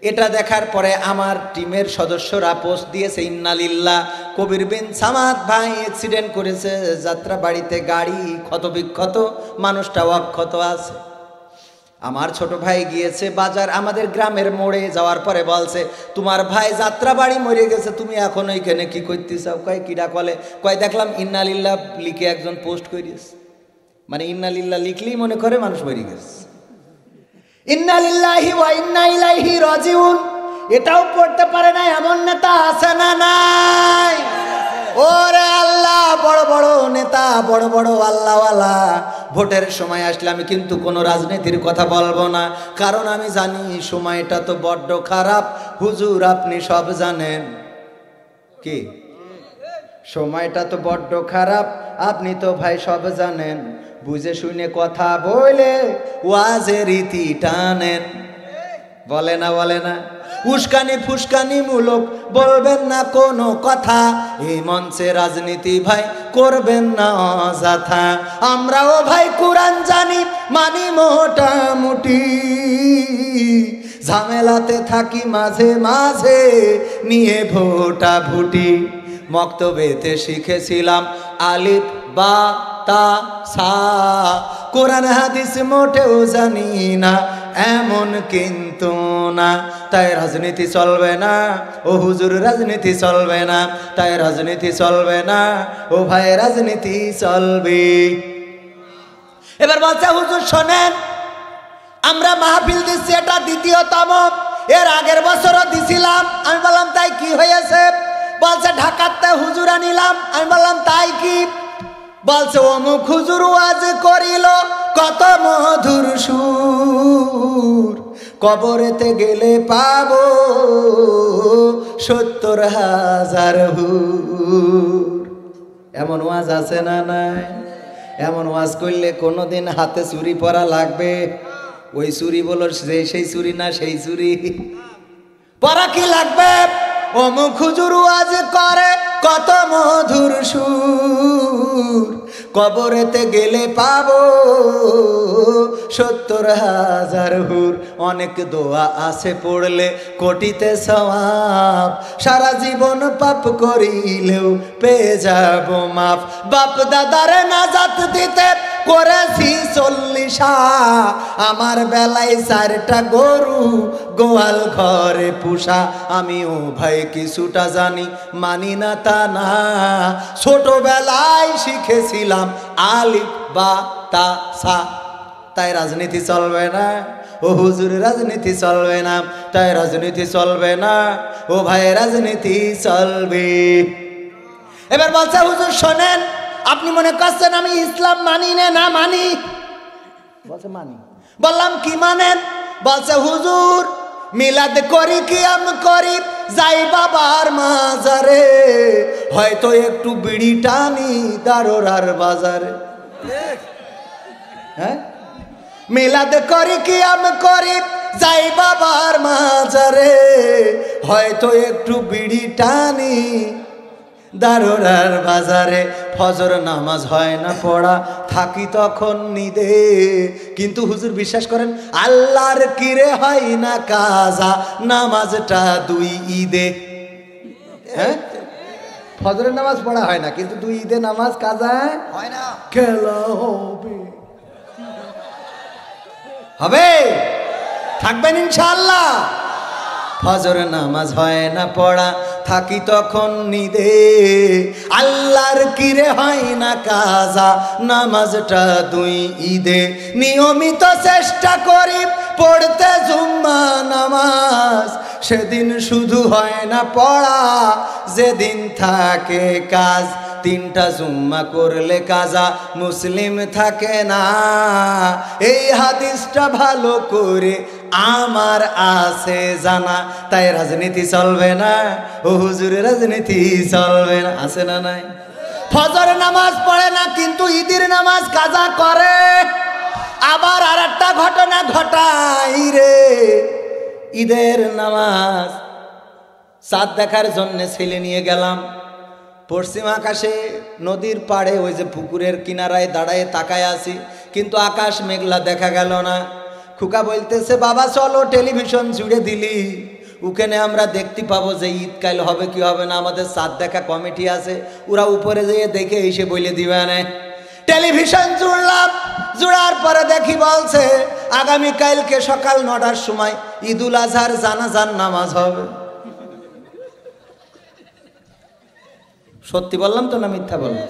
এটা দেখার পরে আমার টিমের সদস্যরা পোস্ট দিয়েছে, ইন্নালিল্লাহ, কবির বিন সামাদ ভাই অ্যাক্সিডেন্ট করেছে যাত্রা বাড়িতে, গাড়ি ক্ষতবিক্ষত, মানুষটাও অক্ষত আছে। আমার ছোট ভাই গিয়েছে বাজার, আমাদের গ্রামের মোড়ে যাওয়ার পরে বলছে, তোমার ভাই যাত্রা বাড়ি মরে গেছে, তুমি এখন ওইখানে কি করতে চাও? কয় কিডা কলে? কয় দেখলাম ইন্নালিল্লাহ লিখে একজন পোস্ট করিয়েছে। মানে ইন্নালিল্লাহ লিখলেই মনে করে মানুষ মরে গেছে। ইন্নালিল্লাহি ওয়া ইন্না ইলাইহি রাজিউন এটাও পড়তে পারে না এমন নেতা আছে না নাই? ওরে আল্লাহ, বড় বড় নেতা, বড় বড় আল্লাহওয়ালা। ভোটের সময় আসলে আমি কিন্তু কোনো রাজনীতির কথা বলবো না, কারণ আমি জানি সময়টা তো বড্ড খারাপ। হুজুর আপনি সব জানেন কি? সময়টা তো বড্ড খারাপ, আপনি তো ভাই সব জানেন। বুঝে শুনে কথা বলে ওয়াজের রীতি টানেন। বলে না? উস্কানি ফুসকানি মূলক বলবেন না কোনো কথা। এই মঞ্চে রাজনীতি ভাই করবেন না অযথা। আমরাও ভাই কোরআন জানি, মানি মোটামুটি, ঝামেলাতে থাকি মাঝে মাঝে নিয়ে ভোটা ভুটি। মক্তবেতে শিখেছিলাম আলিফ বা তা সা, কোরআন হাদিস মোটেও জানি না এমন কিন্তু না। তাই রাজনীতি চলবে না ও হুজুর, রাজনীতি চলবে না। তাই রাজনীতি চলবে না ও ভাই, রাজনীতি চলবে। এবার বলছে হুজুর শোনেন, আমরা মাহফিল দিচ্ছি, এটা দ্বিতীয়তম, এর আগের বছরও দিছিলাম। আমি বললাম তাই কি হয়েছে? বলছে ঢাকাতে হুজুর আনিলাম। আমি বললাম তাই কি? বলছে অমুক হুজুর ওয়াজ করিল কত মধুর সুর, কবরেতে গেলে পাবো ৭০,০০০ হুর। এমন ওয়াজ আছে না নাই? এমন ওয়াজ করলে কোনোদিন হাতে চুরি পরা লাগবে? ওই চুরি বলো সেই চুরি না, সেই চুরি পরা কি লাগবে? অমুক হুজুর ওয়াজ করে কত মধুর সুর, কবরেতে গেলে পাবো ৭০,০০০ হুর। অনেক দোয়া আছে পড়লে কোটিতে সওয়াব, সারা জীবন পাপ করিলেও পেয়ে যাব মাফ। বাপ দাদারে নাজাত দিতে করেছি ৪০, আমার বেলায় ৪টা গরু গোয়াল ঘরে পুষা। আমিও ভাই কিছুটা জানি, মানি না তা না। ছোটবেলায় শিখেছিলাম আলিফ বা তা সা। তাই রাজনীতি চলবে না ও হুজুর, রাজনীতি চলবে না। তাই রাজনীতি চলবে না ও ভাই, রাজনীতি চলবে। এবার বলছে হুজুর শোনেন, আপনি মনে করছেন আমি ইসলাম মানি না মানি? বলছে মানি। বললাম কি মানেন? বলছে হুজুর মিলাদ করি, কিয়াম করি, যাই বাবার মাজারে, হয়তো একটু বিড়ি টানি দারোরার বাজারে। হ্যাঁ, মিলাদ করি, কিয়াম করি, যাই বাবার মাজারে, হয়তো একটু বিড়ি টানি দারোরার বাজারে। ফজর নামাজ হয় না পড়া, থাকি তখন নিদে। কিন্তু হুজুর বিশ্বাস করেন, আল্লাহর কিরে হয় না কাজা, নামাজটা 2 ঈদে। হ্যাঁ, ফজরের নামাজ পড়া হয় না, কিন্তু তুই ঈদে নামাজ কাজা হয় না, খেলা হবে হবে, থাকবেন ইনশাআল্লাহ। ফজরের নামাজ হয় না পড়া, থাকি তখন নিদে, আল্লাহর কিরে হয় না কাজা, নামাজটা দুই ঈদে, নিয়মিত চেষ্টা করি পড়তে জুম্মা নামাজ, সেদিন শুধু হয় না পড়া, যেদিন থাকে কাজ, তিনটা জুম্মা করলে কাজা মুসলিম থাকে না, এই হাদিসটা ভালো করে আমার আছে জানা, তাই রাজনীতি চলবে না, ও হুজুর রাজনীতি চলবে না, আছে না নাই? ফজর নামাজ পড়ে না কিন্তু ঈদের নামাজ কাজা করে। আবার আর একটা ঘটনা ঘটাই রে, ঈদের নামাজ চাঁদ দেখার জন্য ছেলে নিয়ে গেলাম পশ্চিম আকাশে, নদীর পাড়ে ওই যে পুকুরের কিনারায় দাঁড়ায় তাকায় আছি, কিন্তু আকাশ মেঘলা দেখা গেল না। খুকা বলতেছে বাবা চলো টেলিভিশন জুড়ে দিলি, ওখানে আমরা দেখতে পাবো যে ঈদকাল হবে কি হবে না, আমাদের চাঁদ দেখা কমিটি আছে, ওরা উপরে যেয়ে দেখে এসে বলে দিবে না। টেলিভিশন জুড়লাম, জুড়ার পরে দেখি বলছে আগামীকালকে সকাল 9টার সময় ঈদুল আজহার জানাজার নামাজ হবে। সত্যি বললাম তো না মিথ্যা বললাম?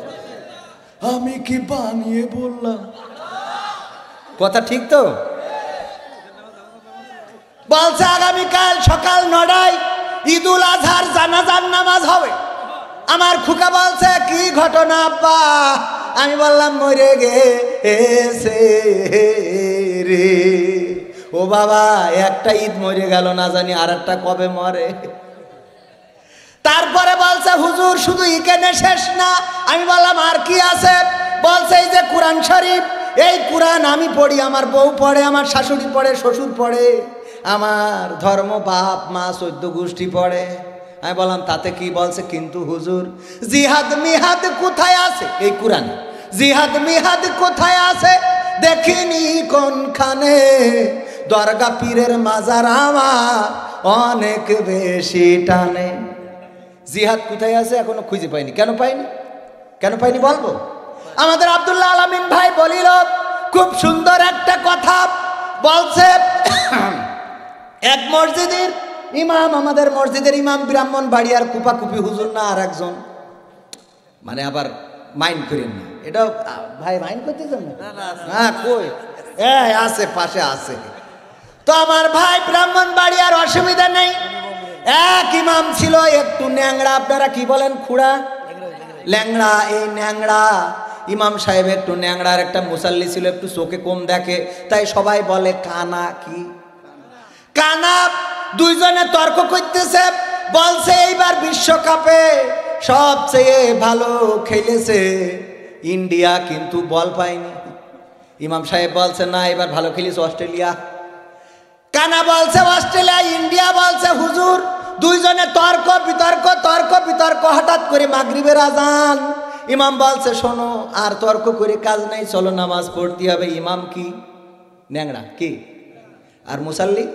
আমি কি বানিয়ে বললাম? কথা ঠিক তো? বলছে আগামীকাল সকাল 9টায় ঈদুল আজহার জানাজার নামাজ হবে। আমার খুকা বলছে কি ঘটনা আব্বা? আমি বললাম মরে গেছে রে। ও বাবা, একটা ঈদ মরে গেল, না জানি আর একটা কবে মরে। তারপরে বলছে হুজুর শুধু এখানে শেষ না। আমি বললাম আর কি আছে? বলছে এই যে কোরআন শরীফ, এই কোরআন আমি পড়ি, আমার বউ পড়ে, আমার শাশুড়ি পড়ে, শ্বশুর পড়ে, আমার ধর্ম বাপ মা 14 গোষ্ঠী পড়ে। আমি বললাম তাতে কি? বলছে কিন্তু হুজুর জিহাদ মিহাদ কোথায় আছে এই কোরআনে? জিহাদ মিহাদ কোথায় আছে দেখিনি কোনখানে, দরগা পীরের মাজার আমার অনেক বেশি টানে। জিহাদ কোথায় আছে এখনো খুঁজে পাইনি। কেন পাইনি? কেন পাইনি বলবো। আমাদের আব্দুল্লাহ আলামিন ভাই বলিল খুব সুন্দর একটা কথা, বলছে এক মসজিদের ইমাম, আমাদের মসজিদের ইমাম ব্রাহ্মণবাড়িয়ার কুপাকুপি হুজুর না আর একজন, মানে আবার মাইন্ড করেন না, এটা ভাই মাইন্ড করতেছেন না? হ্যাঁ কই আছে পাশে আছে। তো আমার ভাই ব্রাহ্মণবাড়িয়ার অসুবিধা নেই, এক ইমাম ছিল একটু ন্যাংরা। আপনারা কি বলেন খুড়া? ল্যাংড়া। এই ন্যাংড়া ইমাম সাহেব একটু ন্যাংড়ার একটা মুসাল্লি ছিল, একটু চোখে কম দেখে, তাই সবাই বলে কানা। কি কানা? দুইজনে তর্ক করতেছে, বলছে এইবার বিশ্বকাপে সবচেয়ে ভালো খেলেছে ইন্ডিয়া, কিন্তু বল পায়নি। ইমাম সাহেব বলছে না, এবার ভালো খেলেছে অস্ট্রেলিয়া। কানা বলছে অস্ট্রেলিয়া। ইন্ডিয়া বলছে হুজুর। দুইজনে তর্ক বিতর্ক, তর্ক বিতর্ক। হঠাৎ করে মাগরিবের আজান। ইমাম বলছে শোনো আর তর্ক করে কাজ নাই, চলো নামাজ পড়তে হবে। ইমাম কি? ন্যাংড়া। কি? আর মুসাল্লি?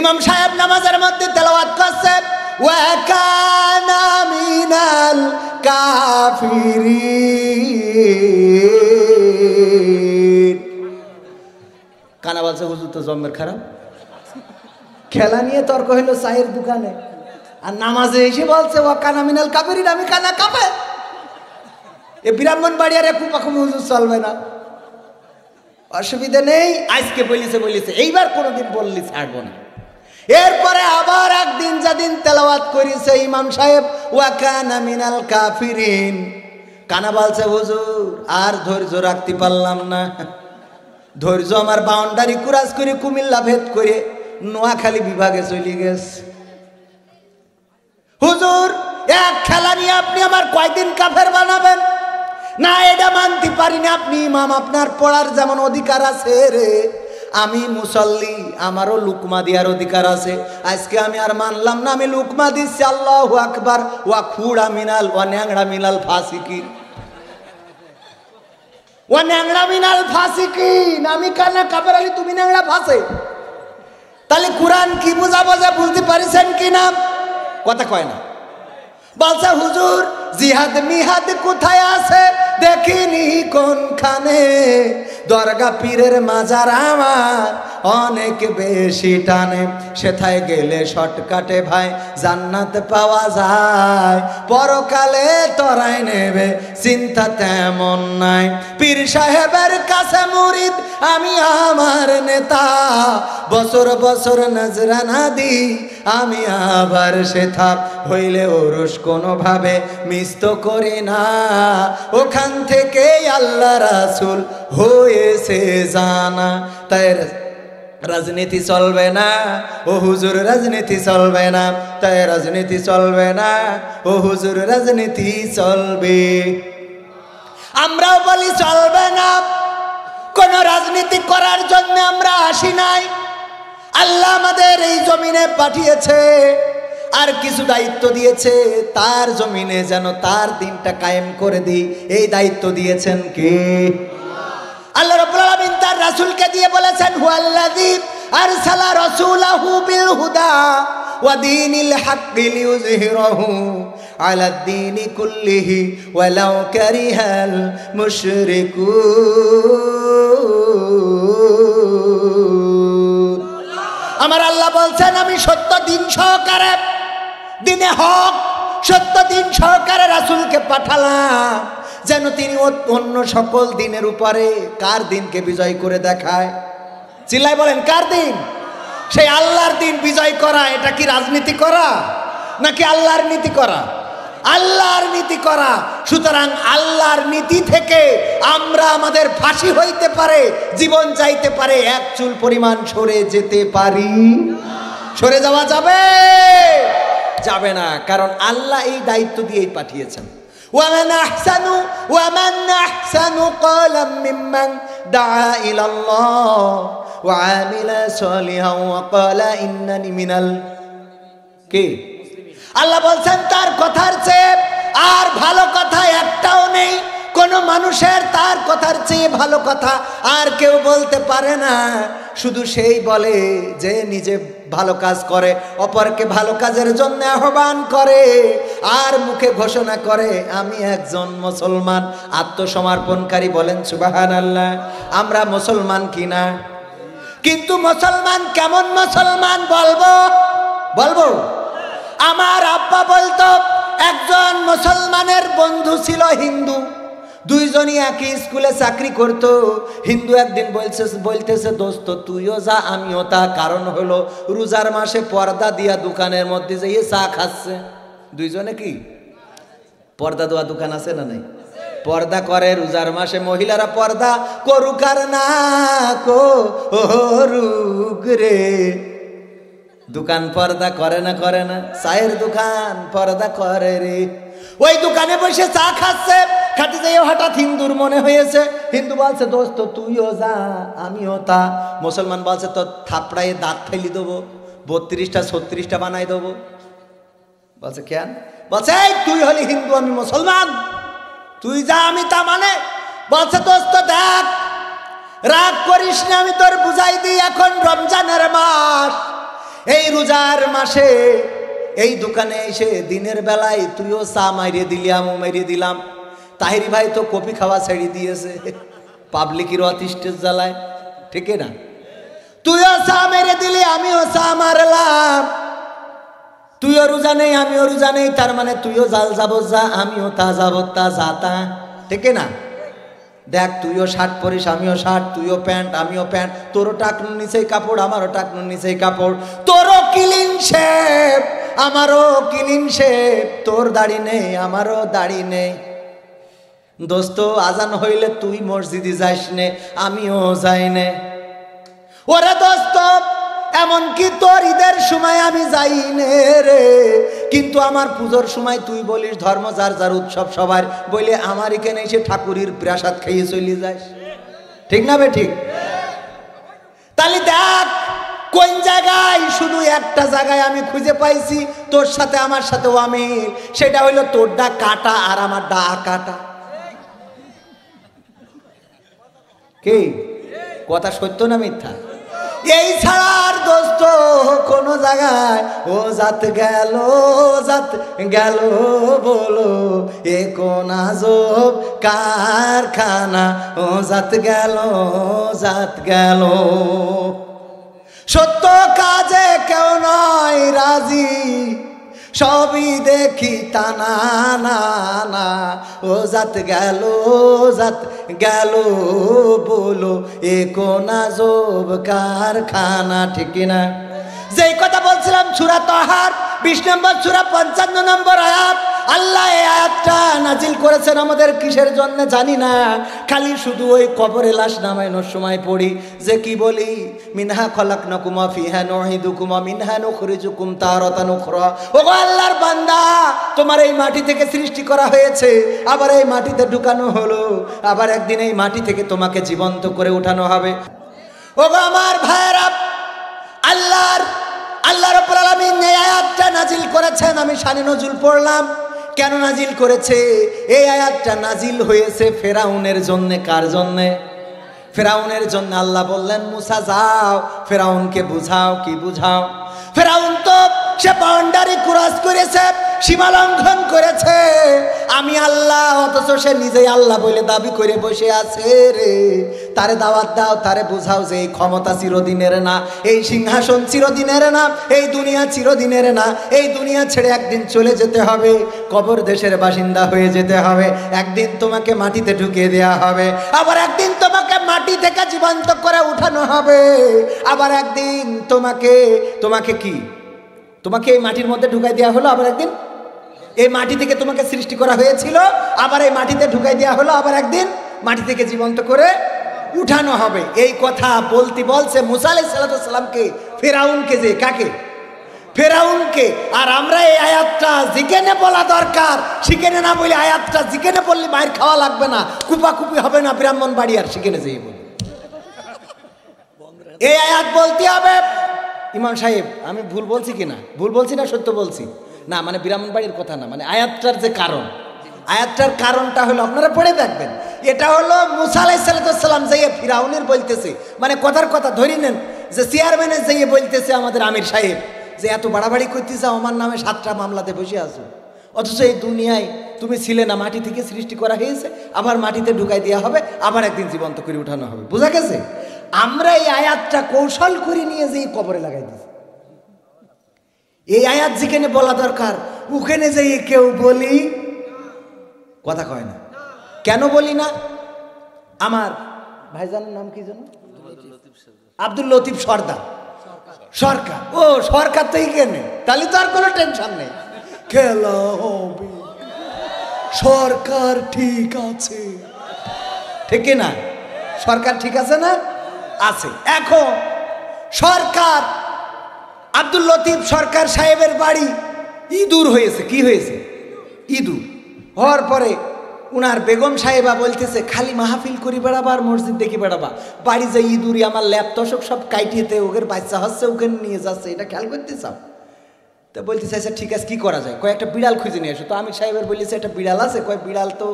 ইমাম সাহেব নামাজের মধ্যে তেলাওয়াত করছে ওয়া কানা মিনাল কাফিরিন। কানা বলছে হুজুর তো জম্মের খারাপ। খেলা নিয়ে তর্ক হইলো চায়ের দোকানে, আর নামাজে এসে বলছে ওয়া কানা মিনাল কাফিরিন, আমি কানা কাফের। এ ব্রাহ্মণবাড়িয়ার কুপাকুপি হুজুর চলবে না, অসুবিধা নেই। আজকে বলিছে এইবার কোনোদিন বললি ছাড়বো না। এরপরে আবার একদিন যেদিন তেলাওয়াত করেছে ইমাম সাহেব ওয়া কানা মিনাল কাফিরিন, কানা বলছে হুজুর আর ধৈর্য রাখতে পারলাম না, ধৈর্য আমার বাউন্ডারি ক্রস করে কুমিল্লা ভেদ করে নোয়াখালী বিভাগে চলে গেছে। হুজুর এক খেলা নিয়ে আপনি আমার কয়দিন কাফের বানাবেন? না, এটা মানতে পারি না। আপনি ইমাম, আপনার পড়ার যেমন অধিকার আছে রে, আমি মুসল্লি, আমারও লুকমা দেওয়ার অধিকার আছে। আজকে আমি আর মানলাম না, আমি লুকমা দিচ্ছি। আল্লাহু আকবার। ওয়া খুড়া মিনাল ওয়া ন্যাংড়া মিনাল ফাসিকিন, ওয়া ন্যাংড়া মিনাল ফাসিকিন। আমি কানা কাফের আলী, তুমি ন্যাংড়া ফাসে। তাহলে কোরআন কি বুঝাবো যে বুঝতে পারিছেন কি না? কথা কয় না। বলছে হুজুর জিহাদ মিহাদ কোথায় আছে দেখিনি কোনখানে, দরগা পীরের মাজার আমার অনেক বেশি টানে, সেথায় গেলে শর্টকাটে ভাই জান্নাত পাওয়া যায়, পরকালে তরাই নেবে চিন্তা তেমন নাই। পীর সাহেবের কাছে মুরিদ আমি আমার নেতা, বছর বছর নজরানা দি আমি আবার সেথা, হইলে ওরস কোনোভাবে মিস তো করি না, ওখান থেকে আল্লাহ রাসূল হয়েছে জানা। তাই রাজনীতি চলবে না ও হুজুর, রাজনীতি চলবে না, তাই রাজনীতি চলবে না ও হুজুর, রাজনীতি চলবে। আমরাও বলি চলবে না, কোন রাজনীতি করার জন্য আমরা আসি নাই। আল্লাহ আমাদের এই জমিনে পাঠিয়েছে, আর কিছু দায়িত্ব দিয়েছে, তার জমিনে যেন তার দিনটা কায়েম করে দিই, এই দায়িত্ব দিয়েছেন কে? আল্লাহ রাব্বুল আলামিন তার রাসূলকে দিয়ে বলেছেন হুয়াল্লাযী আরসালা রাসূলাহু বিল হুদা ওয়া দীনিল হাক্কি লিইয়ুযহিরাহু আলাদ দীনি কুল্লিহি ওয়ালাউ কারিহাল মুশরিকুন। আমার আল্লাহ বলছেন আমি সত্য দিন সহকারে, দিনে হক সত্য দিন সহকারে রাসূলকে পাঠালাম, যেন তিনি অন্য সকল দিনের উপরে কার দিনকে বিজয় করে দেখায়। চিল্লায় বলেন কার দিন? সেই আল্লাহর দিন বিজয় করা। এটা কি রাজনীতি করা নাকি আল্লাহর নীতি করা? আল্লাহর নীতি করা। সুতরাং আল্লাহর নীতি থেকে আমরা আমাদের ফাঁসি হইতে পারে, জীবন চাইতে পারে, এক চুল পরিমাণ সরে যেতে পারি? সরে যাওয়া যাবে? যাবে না, কারণ আল্লাহ এই দায়িত্ব দিয়েই পাঠিয়েছেন। ومن أحسن قولا ممن دعا إلى الله وعمل صالحا وقال إنني من কে? আল্লাহ বলছেন তার কথার চেয়ে আর ভালো কথা একটাও নেই। কোন মানুষের তার কথার চেয়ে ভালো কথা আর কেউ বলতে পারে না। শুধু সেই বলে যে নিজে ভালো কাজ করে, অপরকে ভালো কাজের জন্য আহ্বান করে, আর মুখে ঘোষণা করে আমি একজন মুসলমান, আত্মসমর্পণকারী। বলেন সুবহানাল্লাহ। আমরা মুসলমান কিনা? কিন্তু মুসলমান কেমন মুসলমান বলবো? আমার আব্বা বলতো একজন মুসলমানের বন্ধু ছিল হিন্দু, দুইজনই একই স্কুলে চাকরি করতো। হিন্দু একদিন বলতেছে দোস্ত তুইও যা আমিও তা, কারণ হলো রোজার মাসে পর্দা দিয়া দোকানের মধ্যে যেয়ে চা খাচ্ছে। দুইজনে কি পর্দা দেওয়া দোকান আছে না নাই? পর্দা করে রোজার মাসে মহিলারা, পর্দা করুক আর না করুক রে, দোকান পর্দা করে না চায়ের দোকান পর্দা করে রে। ওই দোকানে বসে চা খাচ্ছে, খাতে যাই হঠাৎ হিন্দুর মনে হয়েছে। হিন্দু বলছে দোস্ত তুইও যা আমিও তা। মুসলমান বলছে তো থাপড়াইয়ে দাঁত ফেলি দেবো, 32টা 36টা বানাই দেবো। বলছে কেন? বলছে তুই হলি হিন্দু আমি মুসলমান, তুই যা আমি তা মানে। বলছে দোস্ত দেখ রাগ করিস না, আমি তোর বুঝাই দিই। এখন রমজানের মাস, এই রোজার মাসে এই দোকানে এসে দিনের বেলায় তুইও চা মারিয়ে দিলি, আমিও মারিয়ে দিলাম। তাহিরি ভাই তো কফি খাওয়া ছেড়ে দিয়েছে পাবলিকের অতিষ্ঠের জ্বালায়, ঠিক না? তুইও চা মেরে দিলি, আমিও চা মারলাম। তুইও রোজা নেই আমিও রোজা নেই, তার মানে তুইও জাল যাব যা, আমিও তা যাব তা যা তা, ঠিক না? দেখ তুইও শার্ট পরিস আমিও শার্ট, তুইও প্যান্ট আমিও প্যান্ট, তোরও টাকনুর নিচেই কাপড় আমারও টাকনুর নিচেই কাপড়, তোরও ক্লিন শেভ আমারও ক্লিন শেভ, তোর দাড়ি নেই আমারও দাড়ি নেই। দোস্ত আজান হইলে তুই মসজিদে যাইস নে, আমিও যাই নে। ওরে দোস্ত এমনকি তোর ঈদের সময় আমি যাই নে রে, কিন্তু আমার পুজোর সময় তুই বলিস ধর্ম যার যার উৎসব সবার, বলে আমার এখানে এসে ঠাকুরের প্রাসাদ খাইয়ে চলে যাস, ঠিক না বে ঠিক? তাহলে দেখ কোন জায়গায়, শুধু একটা জায়গায় আমি খুঁজে পাইছি তোর সাথে আমার সাথেও আমি, সেটা হইলো তোর ডা কাটা আর আমার ডা কাটা। কি কথা সত্য না মিথ্যা? এই ছাড়া আর দোস্ত কোন জায়গায় ও জাত গেল বলো, এ কোন আজব কারখানা, ও জাত গেল। সত্য কাজে কেউ নয় রাজি, সবই দেখি টানা না, ও জাত গেল বলো, এ কোন আজব কারখানা। ঠিক না? যেই কথা বলছিলাম সূরা তাহার 20 নম্বর সূরা 55 নম্বর আয়াত, আল্লাহ এই আয়াতটা নাজিল করেছেন আমাদের কিসের জন্য জানি না, খালি শুধু ওই কবরে লাশ নামানোর সময় পড়ি যে কি বলি, মিনহা খলাকনাকুম ওয়া ফিহা নুঈদুকুম ওয়া মিনহা নুখরিজুকুম তারাতান উখরা। ওগো আল্লাহর বান্দা, তোমার এই মাটি থেকে সৃষ্টি করা হয়েছে, আবার এই মাটিতে ঢুকানো হলো, আবার একদিন এই মাটি থেকে তোমাকে জীবন্ত করে উঠানো হবে। ওগো আমার ভাইরা, আল্লাহ রাব্বুল আলামিন এই আয়াতটা নাজিল করেছেন। আমি শানে নজুল পড়লাম। কেন নাজিল করেছে? এই আয়াতটা নাজিল হয়েছে ফেরাউনের জন্য। কার জন্য? ফেরাউনের জন্য। আল্লাহ বললেন মুসা যাও ফেরাউনকে বুঝাও। কি বুঝাও? ফেরাউন তো সে বাউন্ডারি ক্রস করেছে, সীমা লঙ্ঘন করেছে। আমি আল্লাহ, অথচ সে নিজেই আল্লাহ বলে দাবি করে বসে আছে রে। তারে দাওয়াত দাও, তারে বুঝাও যে এই ক্ষমতা চিরদিনের না, এই সিংহাসন চিরদিনের না, এই দুনিয়া চিরদিনের না। এই দুনিয়া ছেড়ে একদিন চলে যেতে হবে, কবর দেশের বাসিন্দা হয়ে যেতে হবে। একদিন তোমাকে মাটিতে ঢুকিয়ে দেওয়া হবে, আবার একদিন তোমাকে মাটি থেকে জীবন্ত করে উঠানো হবে, আবার একদিন তোমাকে কি তোমাকে এই মাটির মধ্যে ঢুকাই দেওয়া হলো, আবার একদিন এই মাটি থেকে তোমাকে সৃষ্টি করা হয়েছিল, আবার এই মাটিতে ঢুকাই দেওয়া হলো, আবার একদিন মাটি থেকে জীবন্ত করে উঠানো হবে। এই কথা বলছে মুসা আলাইহিস সালামকে, ফেরাউনকে। যে কাকে? ফেরাউনকে। আর আমরা এই আয়াতটা জিকেনে বলা দরকার, শিখেনে না বলে আয়াতটা জিকেনে বললে মায়ের খাওয়া লাগবে না, কুপাকুপি হবে না ব্রাহ্মণবাড়ি, আর শিখেনে যেই বলি এই আয়াত বলতে হবে। ইমাম সাহেব আমি ভুল বলছি কিনা? ভুল বলছি না সত্য বলছি? না, মানে ব্রাহ্মণবাড়ির কথা না, মানে আয়াতটার যে কারণ, আয়াতটার কারণটা হলো আপনারা পড়ে দেখবেন। এটা হলো মুসা আলাইহিস সালাম যাইয়ে ফিরাউনের বলতেছে, মানে কথার কথা ধরি নেন যে চেয়ারম্যানের যাইয়ে বলতেছে আমাদের আমির সাহেব যে এত বাড়াবাড়ি করতেছে, আমার নামে 7টা মামলাতে বসে আছো, অথচ এই দুনিয়ায় তুমি ছিলে না, মাটি থেকে সৃষ্টি করা হয়েছে, আবার মাটিতে ঢুকাই দেওয়া হবে, আবার একদিন জীবন্ত করে উঠানো হবে। বোঝা গেছে? আমরা এই আয়াতটা কৌশল করে নিয়ে যেয়ে কবরে লাগাই দিই। এই আয়াত যেখানে বলা দরকার ওখানে যেয়ে কেউ বলি কথা কয় না। কেন বলি না? আমার ভাইজানের নাম কি জানো? আব্দুল লতিফ সরকার। ও সরকার তো এখানে, তাহলে তো আর কোনো টেনশন নেই। খেলা হবে, সরকার ঠিক আছে। ঠিক না? সরকার ঠিক আছে না? আছে। এখন সরকার আব্দুল লতিফ সরকার সাহেবের বাড়ি ইঁদুর হয়েছে। কি হয়েছে? ইঁদুর হওয়ার পরে উনার বেগম সাহেবা বলতেছে খালি মাহফিল করি বেড়াবা আর মসজিদ দেখি বেড়াবা, বাড়ি যে ইঁদুরি আমার ল্যাপ তশক সব কাইটিয়েতে ওদের বাচ্চা হচ্ছে, ওখানে নিয়ে যাচ্ছে, এটা খেয়াল করতে চাও? তা বলতেছে আচ্ছা ঠিক আছে, কি করা যায়? কয়েকটা বিড়াল খুঁজে নিয়ে এসো। তো আমি সাহেবের বলেছে একটা বিড়াল আছে, কয় বিড়াল তো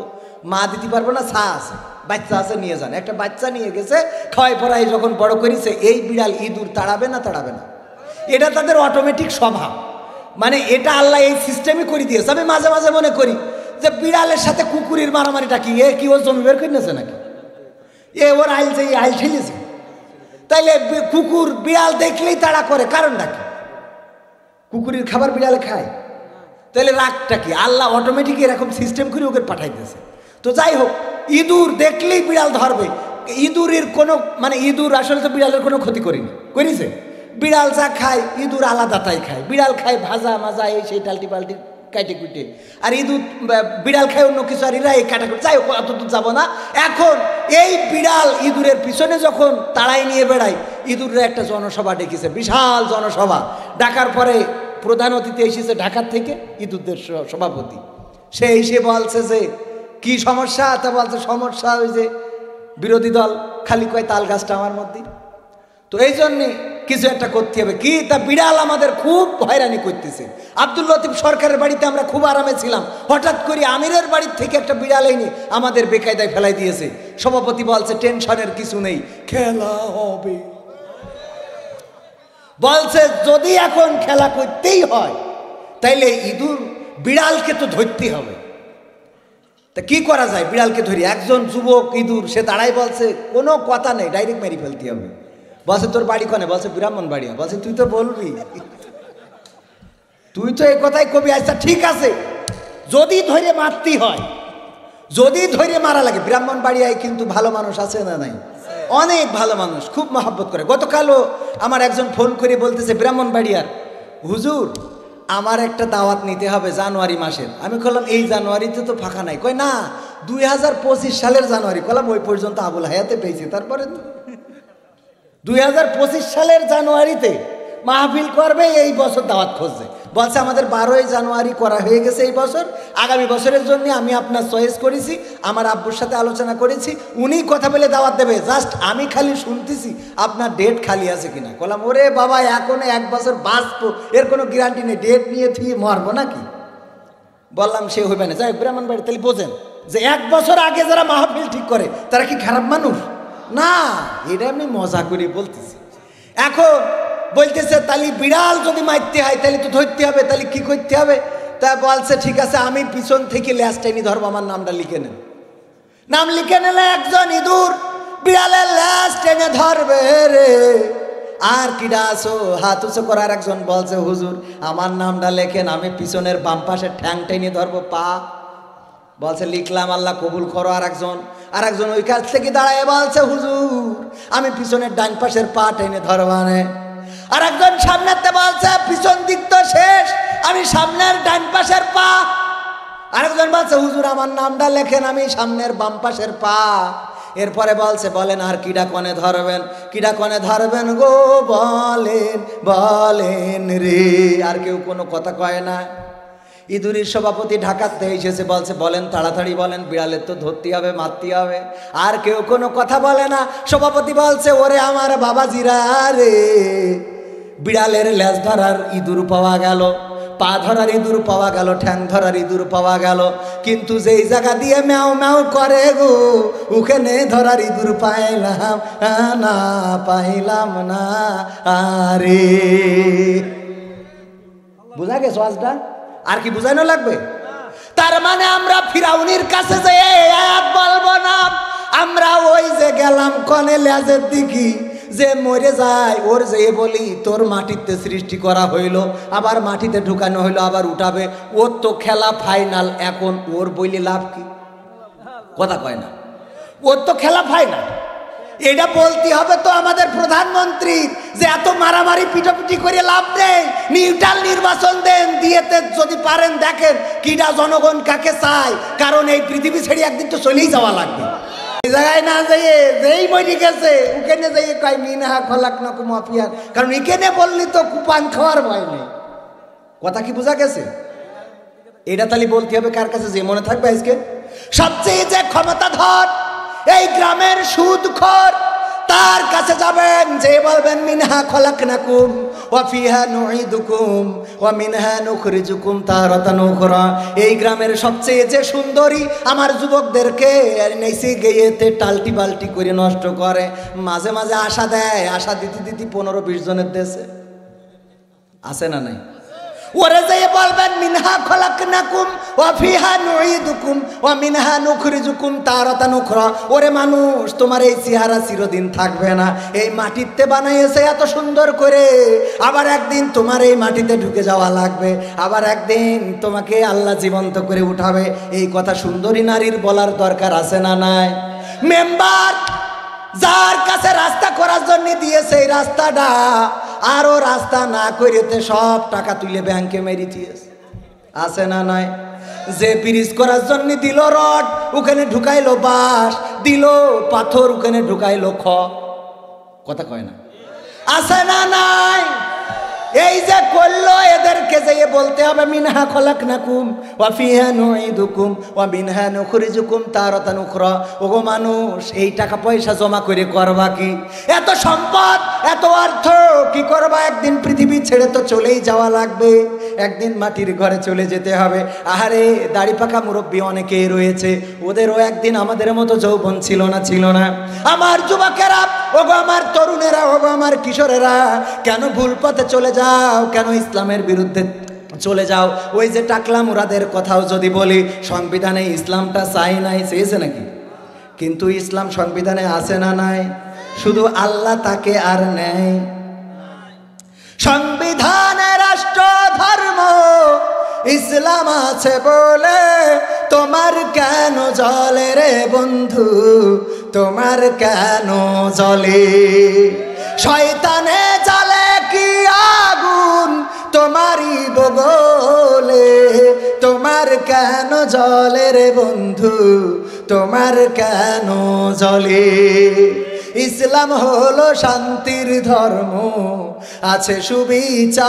মা দিতে পারবো না, ছা আছে, বাচ্চা আছে, নিয়ে যান। একটা বাচ্চা নিয়ে গেছে, খাওয়াই পড়াই যখন বড় করেছে, এই বিড়াল ইঁদুর তাড়াবে না? এটা তাদের অটোমেটিক স্বভাব, মানে এটা আল্লাহ এই সিস্টেমই করে দিয়েছে। আমি মাঝে মাঝে মনে করি যে বিড়ালের সাথে কুকুরের মারামারিটা কি, কি ও জমি বের করে নিয়েছে নাকি? ওর আইল ঠেলেছে, তাইলে কুকুর বিড়াল দেখলেই তাড়া করে, কারণটা কি? কুকুরের খাবার বিড়ালে খায়, তাহলে রাগটা কি? আল্লাহ অটোমেটিক এরকম সিস্টেম করে ওকে পাঠাই দিয়েছে। তো যাই হোক, ইঁদুর দেখলেই বিড়াল ধরবে। ইঁদুরের কোনো মানে ইঁদুর আসলে তো বিড়ালের কোনো ক্ষতি করেছে। বিড়াল যা খায় ইঁদুর আলাদা তাই খায়। বিড়াল খায় ভাজা মাজা এই সেই টাল্টি পাল্টি কাইটে কুটে, আর ইঁদুর বিড়াল খায় অন্য কিছু, আর এরা এই কাটাকুটি। যাই হোক, অত দূর যাবো না। এখন এই বিড়াল ইঁদুরের পিছনে যখন তাড়াই নিয়ে বেড়ায়, ইঁদুরের একটা জনসভা ডেকেছে, বিশাল জনসভা। ডাকার পরে প্রধান অতিথি এসেছে ঢাকার থেকে, ইঁদুরদের সভাপতি। সে এসে বলছে যে কি সমস্যা? তা বলছে সমস্যা ওই যে বিরোধী দল খালি কয় তাল গাছটা আমার মধ্যে, তো এই জন্যে কিছু একটা করতে হবে। কি? তা বিড়াল আমাদের খুব হয়রানি করতেছে। আব্দুল লতিফ সরকারের বাড়িতে আমরা খুব আরামে ছিলাম, হঠাৎ করে আমিরের বাড়ির থেকে একটা বিড়াল এনে আমাদের বেকায়দায় ফেলাই দিয়েছে। সভাপতি বলছে টেনশনের কিছু নেই, খেলা হবে। বলছে যদি এখন খেলা করতেই হয় তাইলে ইঁদুর বিড়ালকে তো ধরতেই হবে। তা কি করা যায়, বিড়ালকে ধরি। একজন যুবক ইঁদুর সে দাঁড়াই বলছে কোনো কথা নেই, ডাইরেক্ট মেরে ফেলতে হবে। বলছে তোর বাড়ি কোনে? বলছে ব্রাহ্মণবাড়িয়া। বলছে তুই তো বলবি, তুই তো এই কথাই কবি। আচ্ছা ঠিক আছে, যদি ধরে মারতেই হয়, যদি ধরে মারা লাগে। ব্রাহ্মণবাড়িয়ায় কিন্তু ভালো মানুষ আছে না নাই? অনেক ভালো মানুষ, খুব মহব্বত করে। গতকালও আমার একজন ফোন করে বলতেছে ব্রাহ্মণবাড়িয়ার, হুজুর আমার একটা দাওয়াত নিতে হবে জানুয়ারি মাসের। আমি বললাম এই জানুয়ারিতে তো ফাঁকা নাই। কয় না 2025 সালের জানুয়ারি। বললাম ওই পর্যন্ত আবুল হায়াতে পেয়েছি, তারপরে 2025 সালের জানুয়ারিতে মাহফিল করবে, এই বছর দাওয়াত খুঁজছে। বলছে আমাদের 12ই জানুয়ারি করা হয়ে গেছে এই বছর, আগামী বছরের জন্য আমি আপনার চয়েস করেছি, আমার আব্বুর সাথে আলোচনা করেছি, উনি কথা বলে দাওয়াত দেবে, জাস্ট আমি খালি শুনতেছি আপনার ডেট খালি আছে কিনা। বললাম ওরে বাবা এখনো 1 বছর বাঁচবো, এর কোনো গ্যারান্টি নেই, ডেট নিয়ে তুই মরবো নাকি? বললাম সে হইবে না। যাই ব্রাহ্মণবাড়ি, তাহলে বোঝেন যে 1 বছর আগে যারা মাহফিল ঠিক করে তারা কি খারাপ মানুষ না? এটা আমি মজা করে বলতেছি। এখন বলতেছে তাহলে বিড়াল যদি মারতে হয় তাহলে তো ধরতে হবে, তাহলে কি করতে হবে? তা বলছে ঠিক আছে আমি পিছন থেকে ল্যাস টেনে ধরবো, আমার নামটা লিখে নেন। নাম লিখে নিলে একজন ইঁদুর বিড়ালের ল্যাস টেনে ধরবে রে। আর কিডা আসো হাত উঁচু করার একজন বলছে হুজুর আমার নামটা লেখেন, আমি পিছনের বাম পাশে ঠ্যাং টেনে ধরবো পা। বলছে লিখলাম, আল্লাহ কবুল করো। আর একজন ওই কাছ থেকে দাঁড়ায় বলছে হুজুর আমি পিছনের ডান পাশের পা টেনে ধরবানে। আর একজন সামনেতে বলছে পিছন দিক তো শেষ, আমি সামনের ডান পাশের পা। আরেকজন বলছে হুজুর আমার নামটা লেখেন, আমি সামনের বাম পাশের পা। এরপরে বলছে বলেন আর কিডা কনে ধরবেন, কিডা কনে ধরবেন গো বলেন বলেন রে। আর কেউ কোনো কথা কয় না। ইঁদুরির সভাপতি ঢাকাতে এসেছে, বলছে বলেন তাড়াতাড়ি বলেন, বিড়ালের তো ধরতে হবে মারতে হবে। আর কেউ কোনো কথা বলে না। সভাপতি বলছে ওরে আমার বাবাজিরা রে, বিড়ালের লেজ ধরার ইঁদুর পাওয়া গেল, পা ধরার ইঁদুর পাওয়া গেল, ঠ্যাং ধরার ইঁদুর পাওয়া গেল, কিন্তু যেই জায়গা দিয়ে ম্যাও ম্যাও করে গো ওখানে ধরার ইঁদুর পাইলাম না, পাইলাম না। আরে বুঝা গেছে আজটা? আর কি বুঝানো লাগবে? তার মানে আমরা ফিরাউনির কাছে যে আয়াত বলবো না, আমরা ওই যে গেলাম কনে লেজের দিকে যে মরে যায় ওর যে বলি তোর মাটিতে সৃষ্টি করা হইল, আবার মাটিতে ঢুকানো হইলো, আবার উঠাবে, ওর তো খেলা ফাইনাল। এখন ওর বইলে লাভ কি? কথা কয় না, ওর তো খেলা ফাইনাল। এটা বলতে হবে তো আমাদের প্রধানমন্ত্রী যে এত মারামারি পিটাপিটি করে লাভ নেই, নিউট্রাল নির্বাচন দেন, দিয়েতে যদি পারেন দেখেন কিডা জনগণ কাকে চায়, কারণ এই পৃথিবী ছেড়ে একদিন তো চলেই যাওয়া লাগবে। এই জায়গায় না যাইয়ে যেই মরে গেছে ওখানে যাইয়ে কয় মিনহা খলাকনাকুম মাফিয়া, কারণ এখানে বললি তো কুপান খাওয়ার ভয় নেই। কথা কি বোঝা গেছে? এটা তাহলে বলতে হবে কার কাছে যে মনে থাকবে আজকে সবচেয়ে যে ক্ষমতাধর এই গ্রামের সুদখোর, তার কাছে যাবেন, যে বলবেন মিনহা খলাকনাকুম ওয়া ফিহা নুঈদুকুম ওয়া মিনহা নুখরিজুকুম তারাতান উখরা। এই গ্রামের সবচেয়ে যে সুন্দরী আমার যুবকদেরকে নেসি গেয়েতে টালটি বালটি করে নষ্ট করে, মাঝে মাঝে আশা দেয়, আশা দিতে দিতে 15-20 জনের দেশে আছে না নাই? ওরে যে বলবেন মিনহা খলাকনাকুম ওয়া ফিহা নুঈদুকুম ওয়া মিনহা নুখরিজুকুম তারাতান উখরা। ওরে মানুষ তোমার এই চেহারা চিরদিন থাকবে না, এই মাটিতে বানাইছে এত সুন্দর করে, আবার একদিন তোমার এই মাটিতে ঢুকে যাওয়া লাগবে, আবার একদিন তোমাকে আল্লাহ জীবন্ত করে উঠাবে। এই কথা সুন্দরী নারীর বলার দরকার আছে না নাই? মেম্বার যার কাছে রাস্তা করার জন্য দিয়েছে এই রাস্তাটা, আরো রাস্তা না করিতে সব টাকা তুলে ব্যাংকে মেরে দিয়েছে, আছে না নাই? যে ব্রিজ করার জন্য দিল রড, ওখানে ঢুকাইলো বাঁশ, দিল পাথর, ওখানে ঢুকাইলো খ। কথা কয় না, আছে না নাই? এই যে করলো এদেরকে যে বলতে হবে মিনহা খলাকনাকুম ওয়া ফিহা নুঈদুকুম ওয়া মিনহা নুখরিজুকুম তারাতান উখরা। ওগো মানুষ এই টাকা পয়সা জমা করে করবা কি? এত সম্পদ এত অর্থ কি করবা? একদিন পৃথিবী ছেড়ে তো চলেই যাওয়া লাগবে, একদিন মাটির ঘরে চলে যেতে হবে। আহারে দাড়ি পাকা মুরব্বী অনেকেই রয়েছে, ওদেরও একদিন আমাদের মতো যৌবন ছিল না, ছিল না? আমার যুবকেরা ওগো আমার তরুণেরা, ওগো আমার কিশোরেরা, কেন ভুল পথে চলে যাও, কেন ইসলামের বিরুদ্ধে চলে যাও? ওই যে টাকলা মুরাদের কথাও যদি বলি, সংবিধানে ইসলামটা চাই নাই, চেয়েছে নাকি? কিন্তু ইসলাম সংবিধানে আছে না নাই? শুধু আল্লাহ তাকে আর নেয়। সংবিধানে রাষ্ট্র ধর্ম ইসলাম আছে বলে তোমার কেন জ্বলে রে বন্ধু, তোমার কেন জ্বলে? শয়তানে জ্বলে কি আগুন তোমারই বগলে, তোমার কেন জ্বলে রে বন্ধু, তোমার কেন জ্বলে? ইসলাম হলো শান্তির ধর্ম, আছে সুবিচার,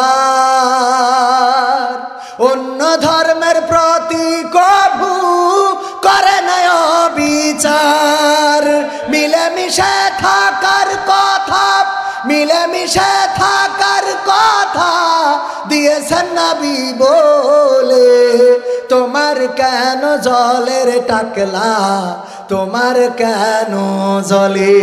অন্য ধর্মের প্রতি কভু করে না বিচার। মিলেমিশে থাকার কথা, মিলেমিশে থাকার কথা দিয়েছেন নবী বলে, তোমার কেন জ্বলে রে টাকলা, তোমার কেন জ্বলে?